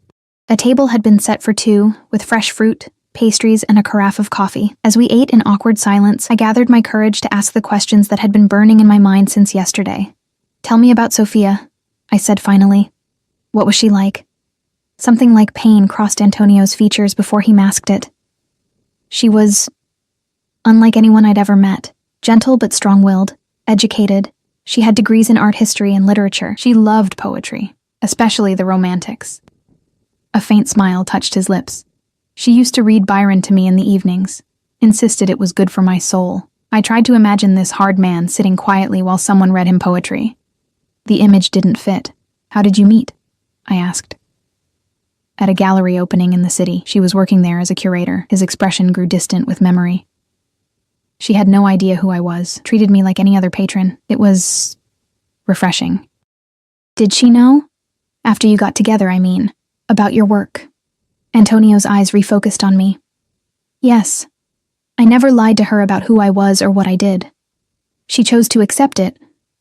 A table had been set for two, with fresh fruit, pastries, and a carafe of coffee. As we ate in awkward silence, I gathered my courage to ask the questions that had been burning in my mind since yesterday. Tell me about Sophia, I said finally. What was she like? Something like pain crossed Antonio's features before he masked it. She was unlike anyone I'd ever met. Gentle but strong-willed, educated. She had degrees in art history and literature. She loved poetry, especially the romantics. A faint smile touched his lips. She used to read Byron to me in the evenings, insisted it was good for my soul. I tried to imagine this hard man sitting quietly while someone read him poetry. The image didn't fit. How did you meet? I asked. At a gallery opening in the city. She was working there as a curator. His expression grew distant with memory. She had no idea who I was, treated me like any other patron. It was refreshing. Did she know? After you got together, I mean. About your work. Antonio's eyes refocused on me. Yes. I never lied to her about who I was or what I did. She chose to accept it,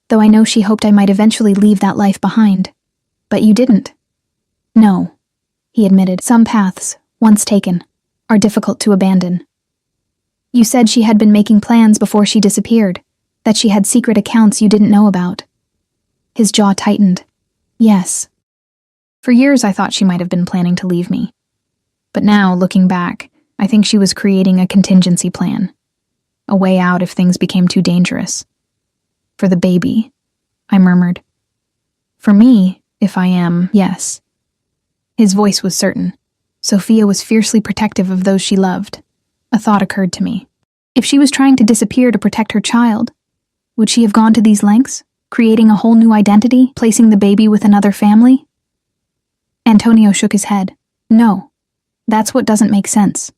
though I know she hoped I might eventually leave that life behind. But you didn't. No, he admitted. Some paths, once taken, are difficult to abandon. You said she had been making plans before she disappeared, that she had secret accounts you didn't know about. His jaw tightened. Yes. For years I thought she might have been planning to leave me. But now, looking back, I think she was creating a contingency plan. A way out if things became too dangerous. For the baby, I murmured. For me, if I am, yes. His voice was certain. Sophia was fiercely protective of those she loved. A thought occurred to me. If she was trying to disappear to protect her child, would she have gone to these lengths, creating a whole new identity, placing the baby with another family? Antonio shook his head. No, that's what doesn't make sense.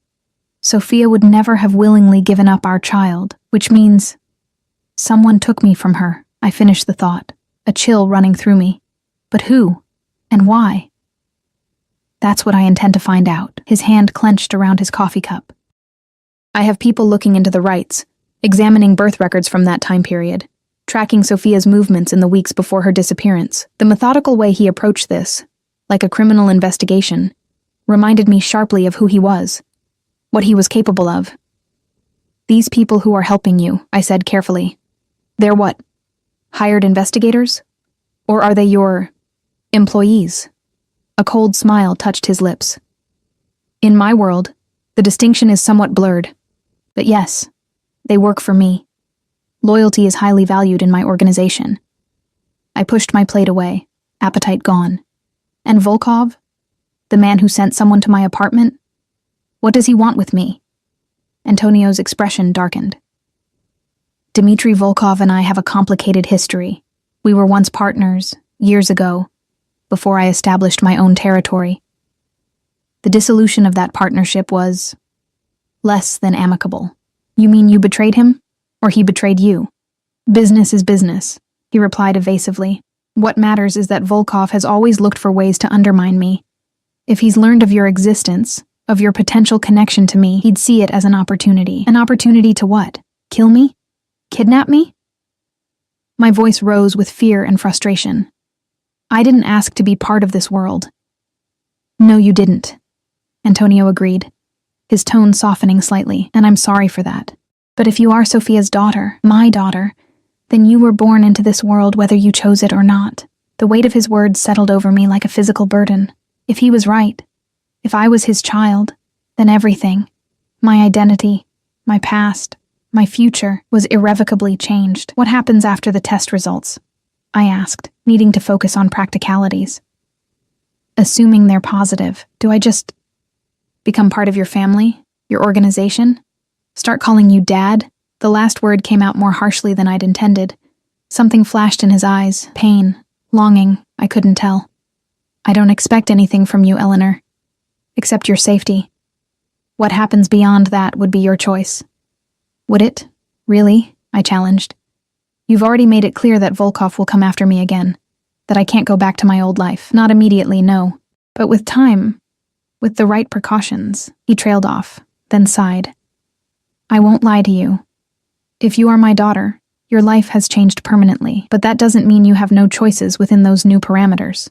Sophia would never have willingly given up our child, which means someone took me from her. I finished the thought, a chill running through me. But who? And why? That's what I intend to find out. His hand clenched around his coffee cup. I have people looking into the rights, examining birth records from that time period, tracking Sophia's movements in the weeks before her disappearance. The methodical way he approached this, like a criminal investigation, reminded me sharply of who he was, what he was capable of. These people who are helping you, I said carefully. They're what? Hired investigators? Or are they your employees? A cold smile touched his lips. In my world, the distinction is somewhat blurred. But yes, they work for me. Loyalty is highly valued in my organization. I pushed my plate away, appetite gone. And Volkov? The man who sent someone to my apartment? What does he want with me? Antonio's expression darkened. Dmitry Volkov and I have a complicated history. We were once partners, years ago, before I established my own territory. The dissolution of that partnership was less than amicable. You mean you betrayed him? Or he betrayed you? Business is business, he replied evasively. What matters is that Volkov has always looked for ways to undermine me. If he's learned of your existence, of your potential connection to me, he'd see it as an opportunity. An opportunity to what? Kill me? Kidnap me? My voice rose with fear and frustration. I didn't ask to be part of this world. No, you didn't, Antonio agreed, his tone softening slightly, and I'm sorry for that. But if you are Sophia's daughter, my daughter, then you were born into this world whether you chose it or not. The weight of his words settled over me like a physical burden. If he was right, if I was his child, then everything, my identity, my past, my future, was irrevocably changed. What happens after the test results? I asked, needing to focus on practicalities. Assuming they're positive, do I just become part of your family, your organization? Start calling you Dad? The last word came out more harshly than I'd intended. Something flashed in his eyes, pain, longing, I couldn't tell. I don't expect anything from you, Eleanor, except your safety. What happens beyond that would be your choice. Would it? Really? I challenged. You've already made it clear that Volkov will come after me again, that I can't go back to my old life. Not immediately, no. But with time, with the right precautions. He trailed off, then sighed. I won't lie to you. If you are my daughter, your life has changed permanently, but that doesn't mean you have no choices within those new parameters.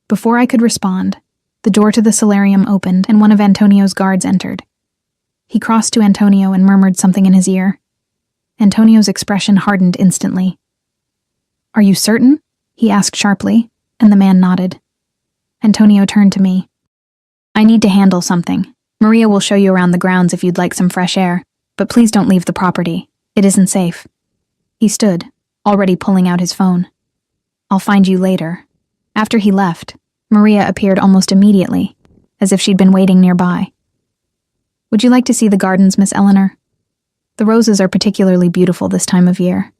Before I could respond, the door to the solarium opened and one of Antonio's guards entered. He crossed to Antonio and murmured something in his ear. Antonio's expression hardened instantly. Are you certain? He asked sharply, and the man nodded. Antonio turned to me. I need to handle something. Maria will show you around the grounds if you'd like some fresh air, but please don't leave the property. It isn't safe. He stood, already pulling out his phone. I'll find you later. After he left, Maria appeared almost immediately, as if she'd been waiting nearby. Would you like to see the gardens, Miss Eleanor? The roses are particularly beautiful this time of year.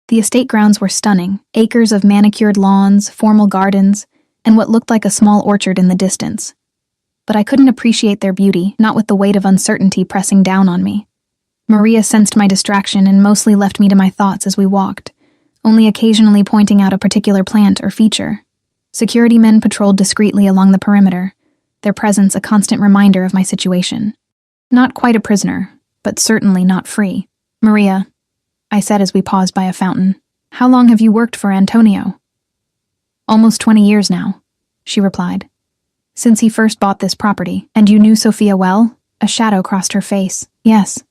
The estate grounds were stunning, acres of manicured lawns, formal gardens, and what looked like a small orchard in the distance. But I couldn't appreciate their beauty, not with the weight of uncertainty pressing down on me. Maria sensed my distraction and mostly left me to my thoughts as we walked, only occasionally pointing out a particular plant or feature. Security men patrolled discreetly along the perimeter, their presence a constant reminder of my situation. Not quite a prisoner, but certainly not free. Maria, I said as we paused by a fountain, how long have you worked for Antonio? Almost 20 years now, she replied. Since he first bought this property. And you knew Sophia well? A shadow crossed her face. Yes.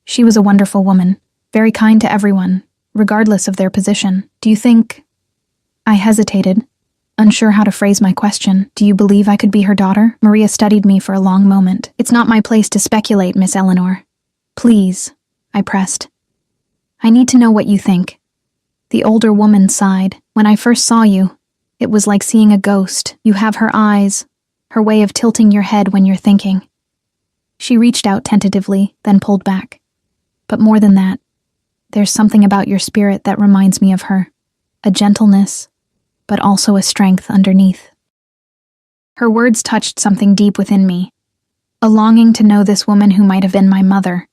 She was a wonderful woman, very kind to everyone, regardless of their position. Do you think... I hesitated, unsure how to phrase my question. Do you believe I could be her daughter? Maria studied me for a long moment. It's not my place to speculate, Miss Eleanor. Please, I pressed. I need to know what you think. The older woman sighed. When I first saw you, it was like seeing a ghost. You have her eyes, her way of tilting your head when you're thinking. She reached out tentatively, then pulled back. But more than that, there's something about your spirit that reminds me of her. A gentleness, but also a strength underneath. Her words touched something deep within me. A longing to know this woman who might have been my mother.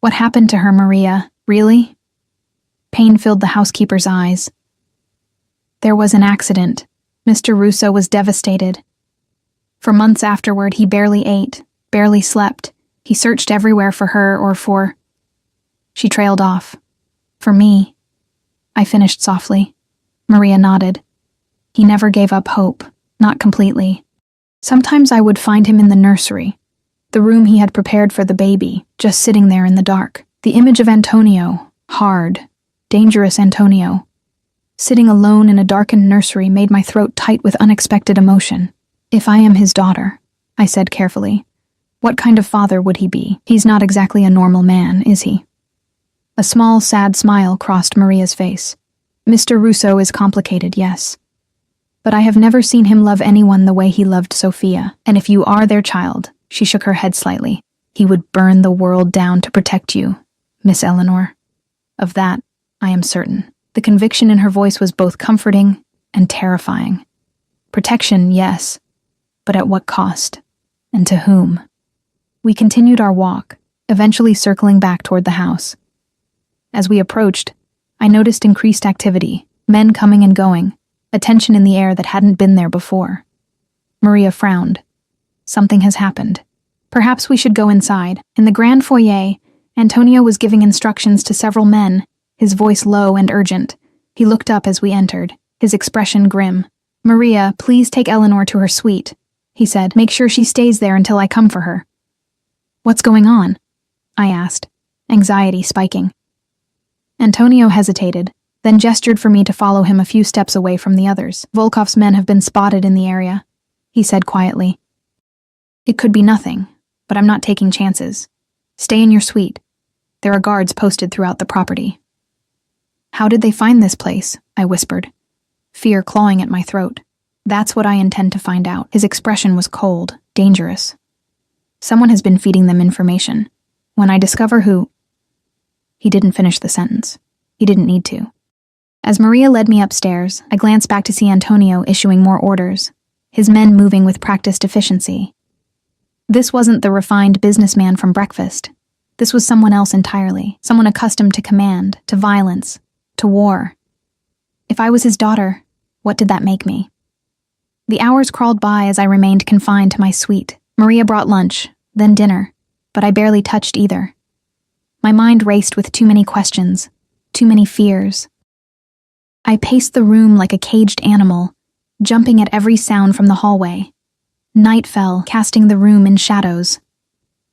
What happened to her, Maria? Really? Pain filled the housekeeper's eyes. There was an accident. Mr. Russo was devastated. For months afterward, he barely ate, barely slept. He searched everywhere for her or for... She trailed off. For me. I finished softly. Maria nodded. He never gave up hope, not completely. Sometimes I would find him in the nursery, the room he had prepared for the baby, just sitting there in the dark. The image of Antonio, hard, dangerous Antonio, sitting alone in a darkened nursery made my throat tight with unexpected emotion. If I am his daughter, I said carefully, what kind of father would he be? He's not exactly a normal man, is he? A small, sad smile crossed Maria's face. Mr. Russo is complicated, yes. But I have never seen him love anyone the way he loved Sophia. And if you are their child, she shook her head slightly, he would burn the world down to protect you, Miss Eleanor. Of that, I am certain. The conviction in her voice was both comforting and terrifying. Protection, yes, but at what cost? And to whom? We continued our walk, eventually circling back toward the house. As we approached, I noticed increased activity, men coming and going, a tension in the air that hadn't been there before. Maria frowned. Something has happened. Perhaps we should go inside. In the grand foyer, Antonio was giving instructions to several men, his voice low and urgent. He looked up as we entered, his expression grim. Maria, please take Eleanor to her suite, he said. Make sure she stays there until I come for her. What's going on? I asked, anxiety spiking. Antonio hesitated, then gestured for me to follow him a few steps away from the others. Volkov's men have been spotted in the area, he said quietly. It could be nothing, but I'm not taking chances. Stay in your suite. There are guards posted throughout the property. How did they find this place? I whispered, fear clawing at my throat. That's what I intend to find out. His expression was cold, dangerous. Someone has been feeding them information. When I discover who... He didn't finish the sentence. He didn't need to. As Maria led me upstairs, I glanced back to see Antonio issuing more orders, his men moving with practiced efficiency. This wasn't the refined businessman from Breakfast. This was someone else entirely, someone accustomed to command, to violence, to war. If I was his daughter, what did that make me? The hours crawled by as I remained confined to my suite. Maria brought lunch, then dinner, but I barely touched either. My mind raced with too many questions, too many fears. I paced the room like a caged animal, jumping at every sound from the hallway. Night fell, casting the room in shadows.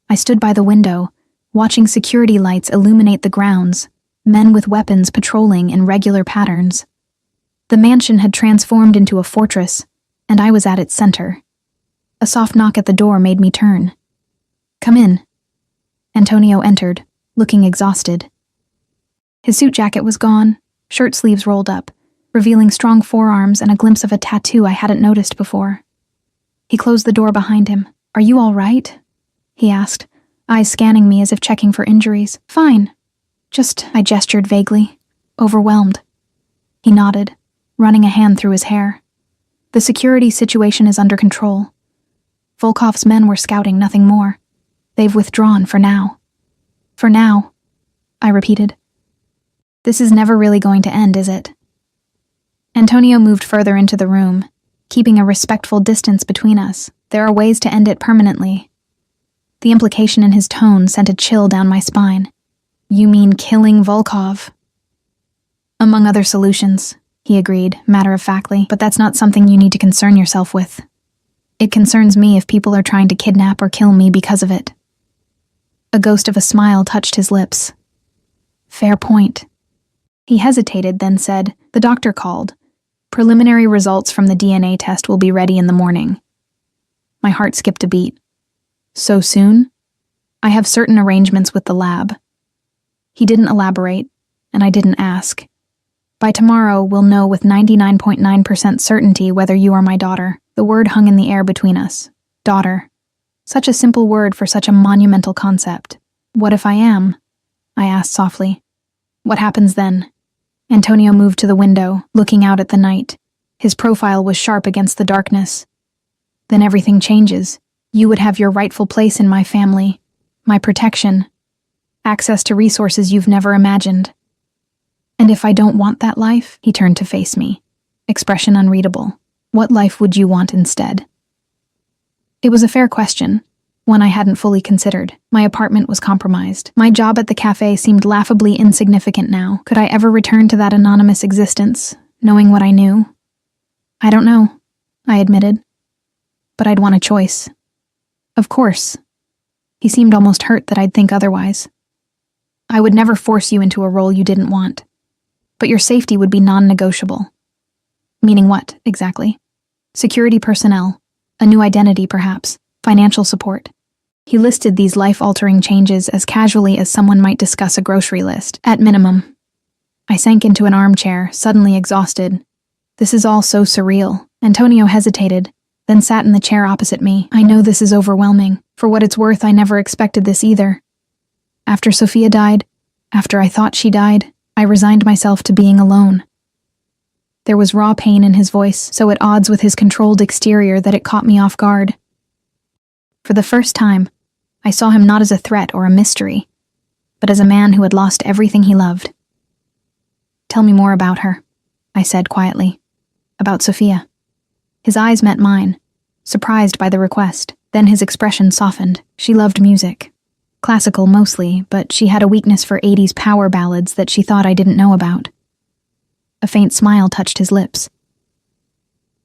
I stood by the window, watching security lights illuminate the grounds, men with weapons patrolling in regular patterns. The mansion had transformed into a fortress, and I was at its center. A soft knock at the door made me turn. "Come in." Antonio entered, looking exhausted. His suit jacket was gone, shirt sleeves rolled up, revealing strong forearms and a glimpse of a tattoo I hadn't noticed before. He closed the door behind him. "Are you all right?" he asked, eyes scanning me as if checking for injuries. "Fine. I gestured vaguely, overwhelmed. He nodded, running a hand through his hair. "The security situation is under control. Volkov's men were scouting, nothing more. They've withdrawn for now." "For now," I repeated. "This is never really going to end, is it?" Antonio moved further into the room, keeping a respectful distance between us. "There are ways to end it permanently." The implication in his tone sent a chill down my spine. "You mean killing Volkov?" "Among other solutions," he agreed, matter-of-factly, "but that's not something you need to concern yourself with. It concerns me if people are trying to kidnap or kill me because of it." A ghost of a smile touched his lips. "Fair point." He hesitated, then said, "The doctor called. Preliminary results from the DNA test will be ready in the morning." My heart skipped a beat. "So soon?" "I have certain arrangements with the lab." He didn't elaborate, and I didn't ask. "By tomorrow, we'll know with 99.9% certainty whether you are my daughter." The word hung in the air between us. Daughter. Such a simple word for such a monumental concept. "What if I am?" I asked softly. "What happens then?" Antonio moved to the window, looking out at the night. His profile was sharp against the darkness. "Then everything changes. You would have your rightful place in my family, my protection, access to resources you've never imagined." "And if I don't want that life?" He turned to face me, expression unreadable. "What life would you want instead?" It was a fair question, one I hadn't fully considered. My apartment was compromised. My job at the cafe seemed laughably insignificant now. Could I ever return to that anonymous existence, knowing what I knew? "I don't know," I admitted. "But I'd want a choice." "Of course." He seemed almost hurt that I'd think otherwise. "I would never force you into a role you didn't want. But your safety would be non-negotiable." "Meaning what, exactly?" "Security personnel, a new identity perhaps, financial support." He listed these life-altering changes as casually as someone might discuss a grocery list, at minimum. I sank into an armchair, suddenly exhausted. This is all so surreal. Antonio hesitated, then sat in the chair opposite me. "I know this is overwhelming. For what it's worth, I never expected this either. After Sophia died, after I thought she died, I resigned myself to being alone." There was raw pain in his voice, so at odds with his controlled exterior that it caught me off guard. For the first time, I saw him not as a threat or a mystery, but as a man who had lost everything he loved. "Tell me more about her," I said quietly. "About Sophia." His eyes met mine, surprised by the request. Then his expression softened. "She loved music. Classical mostly, but she had a weakness for 80s power ballads that she thought I didn't know about." A faint smile touched his lips.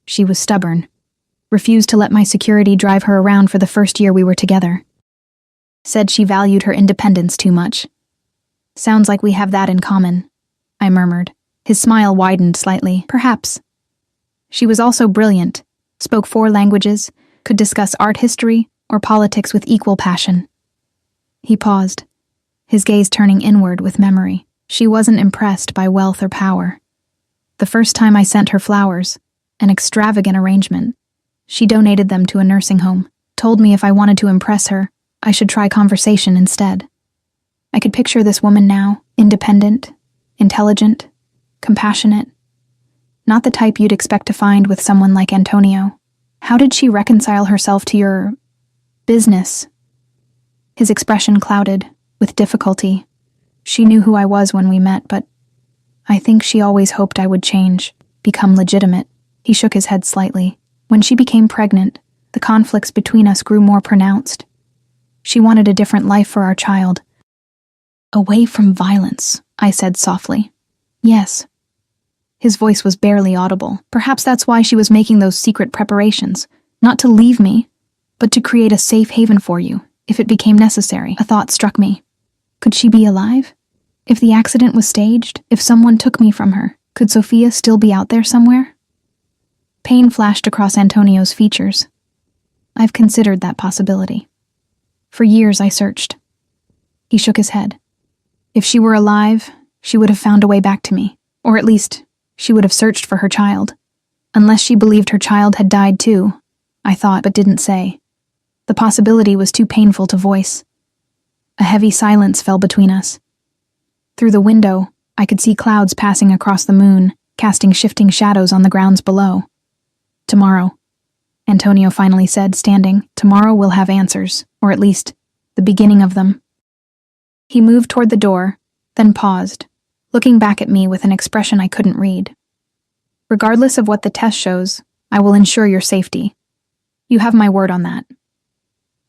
"She was stubborn. Refused to let my security drive her around for the first year we were together. Said she valued her independence too much." "Sounds like we have that in common," I murmured. His smile widened slightly. "Perhaps." "She was also brilliant, spoke 4 languages, could discuss art history or politics with equal passion." He paused, his gaze turning inward with memory. "She wasn't impressed by wealth or power. The first time I sent her flowers, an extravagant arrangement, she donated them to a nursing home, told me if I wanted to impress her, I should try conversation instead." I could picture this woman now, independent, intelligent, compassionate. Not the type you'd expect to find with someone like Antonio. How did she reconcile herself to your Business. His expression clouded, with difficulty. She knew who I was when we met, but I think she always hoped I would change, become legitimate. He shook his head slightly. When she became pregnant, the conflicts between us grew more pronounced. She wanted a different life for our child. Away from violence, I said softly. Yes. His voice was barely audible. Perhaps that's why she was making those secret preparations. Not to leave me, but to create a safe haven for you, if it became necessary. A thought struck me. Could she be alive? If the accident was staged, if someone took me from her, could Sophia still be out there somewhere? Pain flashed across Antonio's features. I've considered that possibility. For years I searched. He shook his head. If she were alive, she would have found a way back to me, or at least, she would have searched for her child. Unless she believed her child had died too, I thought but didn't say. The possibility was too painful to voice. A heavy silence fell between us. Through the window, I could see clouds passing across the moon, casting shifting shadows on the grounds below. Tomorrow, Antonio finally said, standing, tomorrow we'll have answers, or at least, the beginning of them. He moved toward the door, then paused, looking back at me with an expression I couldn't read. Regardless of what the test shows, I will ensure your safety. You have my word on that.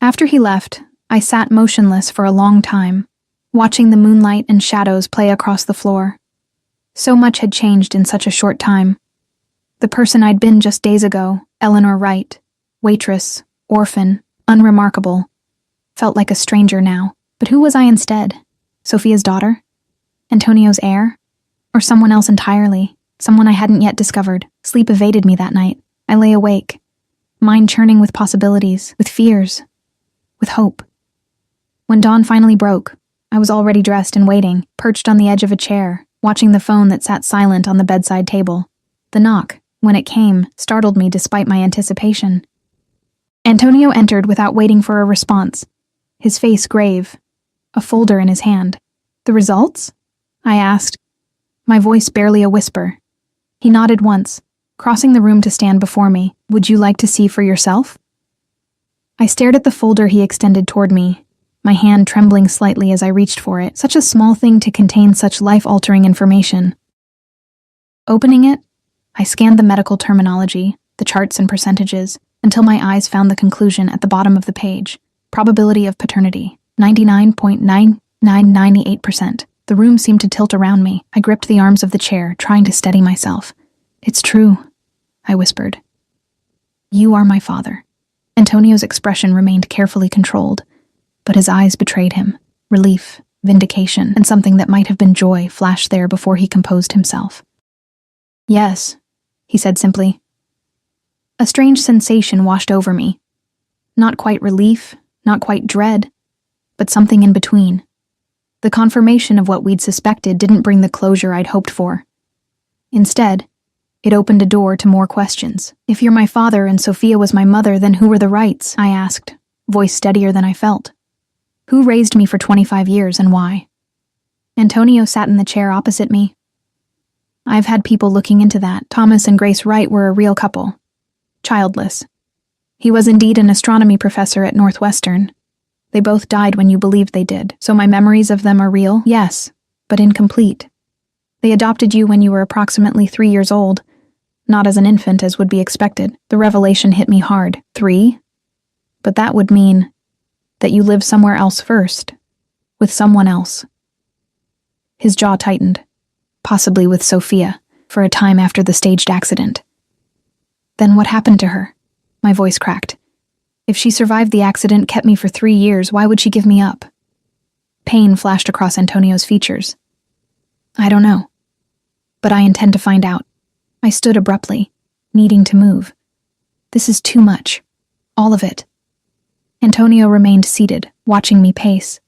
After he left, I sat motionless for a long time, watching the moonlight and shadows play across the floor. So much had changed in such a short time. The person I'd been just days ago, Eleanor Wright, waitress, orphan, unremarkable, felt like a stranger now. But who was I instead? Sophia's daughter? Antonio's heir? Or someone else entirely? Someone I hadn't yet discovered. Sleep evaded me that night. I lay awake, mind churning with possibilities, with fears, with hope. When dawn finally broke, I was already dressed and waiting, perched on the edge of a chair, watching the phone that sat silent on the bedside table. The knock, when it came, startled me despite my anticipation. Antonio entered without waiting for a response, his face grave, a folder in his hand. The results? I asked, my voice barely a whisper. He nodded once, crossing the room to stand before me. Would you like to see for yourself? I stared at the folder he extended toward me, my hand trembling slightly as I reached for it, such a small thing to contain such life-altering information. Opening it, I scanned the medical terminology, the charts and percentages, until my eyes found the conclusion at the bottom of the page. Probability of paternity, 99.9998%. The room seemed to tilt around me. I gripped the arms of the chair, trying to steady myself. It's true, I whispered. You are my father. Antonio's expression remained carefully controlled, but his eyes betrayed him. Relief, vindication, and something that might have been joy flashed there before he composed himself. Yes, he said simply. A strange sensation washed over me. Not quite relief, not quite dread, but something in between. The confirmation of what we'd suspected didn't bring the closure I'd hoped for. Instead, it opened a door to more questions. If you're my father and Sophia was my mother, then who were the Wrights? I asked, voice steadier than I felt. Who raised me for 25 years and why? Antonio sat in the chair opposite me. I've had people looking into that. Thomas and Grace Wright were a real couple. Childless. He was indeed an astronomy professor at Northwestern. They both died when you believed they did, so my memories of them are real? Yes, but incomplete. They adopted you when you were approximately 3 years old, not as an infant as would be expected. The revelation hit me hard. 3? But that would mean that you lived somewhere else first, with someone else. His jaw tightened, possibly with Sophia, for a time after the staged accident. Then what happened to her? My voice cracked. If she survived the accident, kept me for 3 years, why would she give me up? Pain flashed across Antonio's features. I don't know. But I intend to find out. I stood abruptly, needing to move. This is too much. All of it. Antonio remained seated, watching me pace.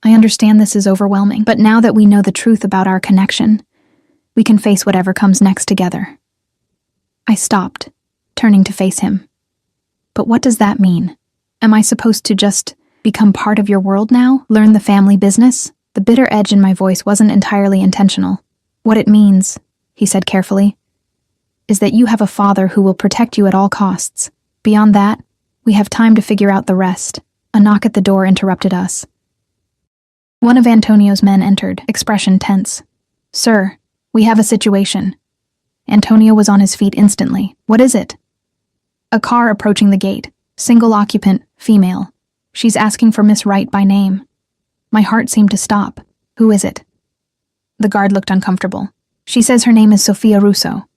I understand this is overwhelming, but now that we know the truth about our connection, we can face whatever comes next together. I stopped, turning to face him. But what does that mean? Am I supposed to just become part of your world now? Learn the family business? The bitter edge in my voice wasn't entirely intentional. What it means, he said carefully, is that you have a father who will protect you at all costs. Beyond that, we have time to figure out the rest. A knock at the door interrupted us. One of Antonio's men entered, expression tense. "Sir, we have a situation." Antonio was on his feet instantly. "What is it?" "A car approaching the gate. Single occupant, female. She's asking for Miss Wright by name." My heart seemed to stop. "Who is it?" The guard looked uncomfortable. "She says her name is Sophia Russo."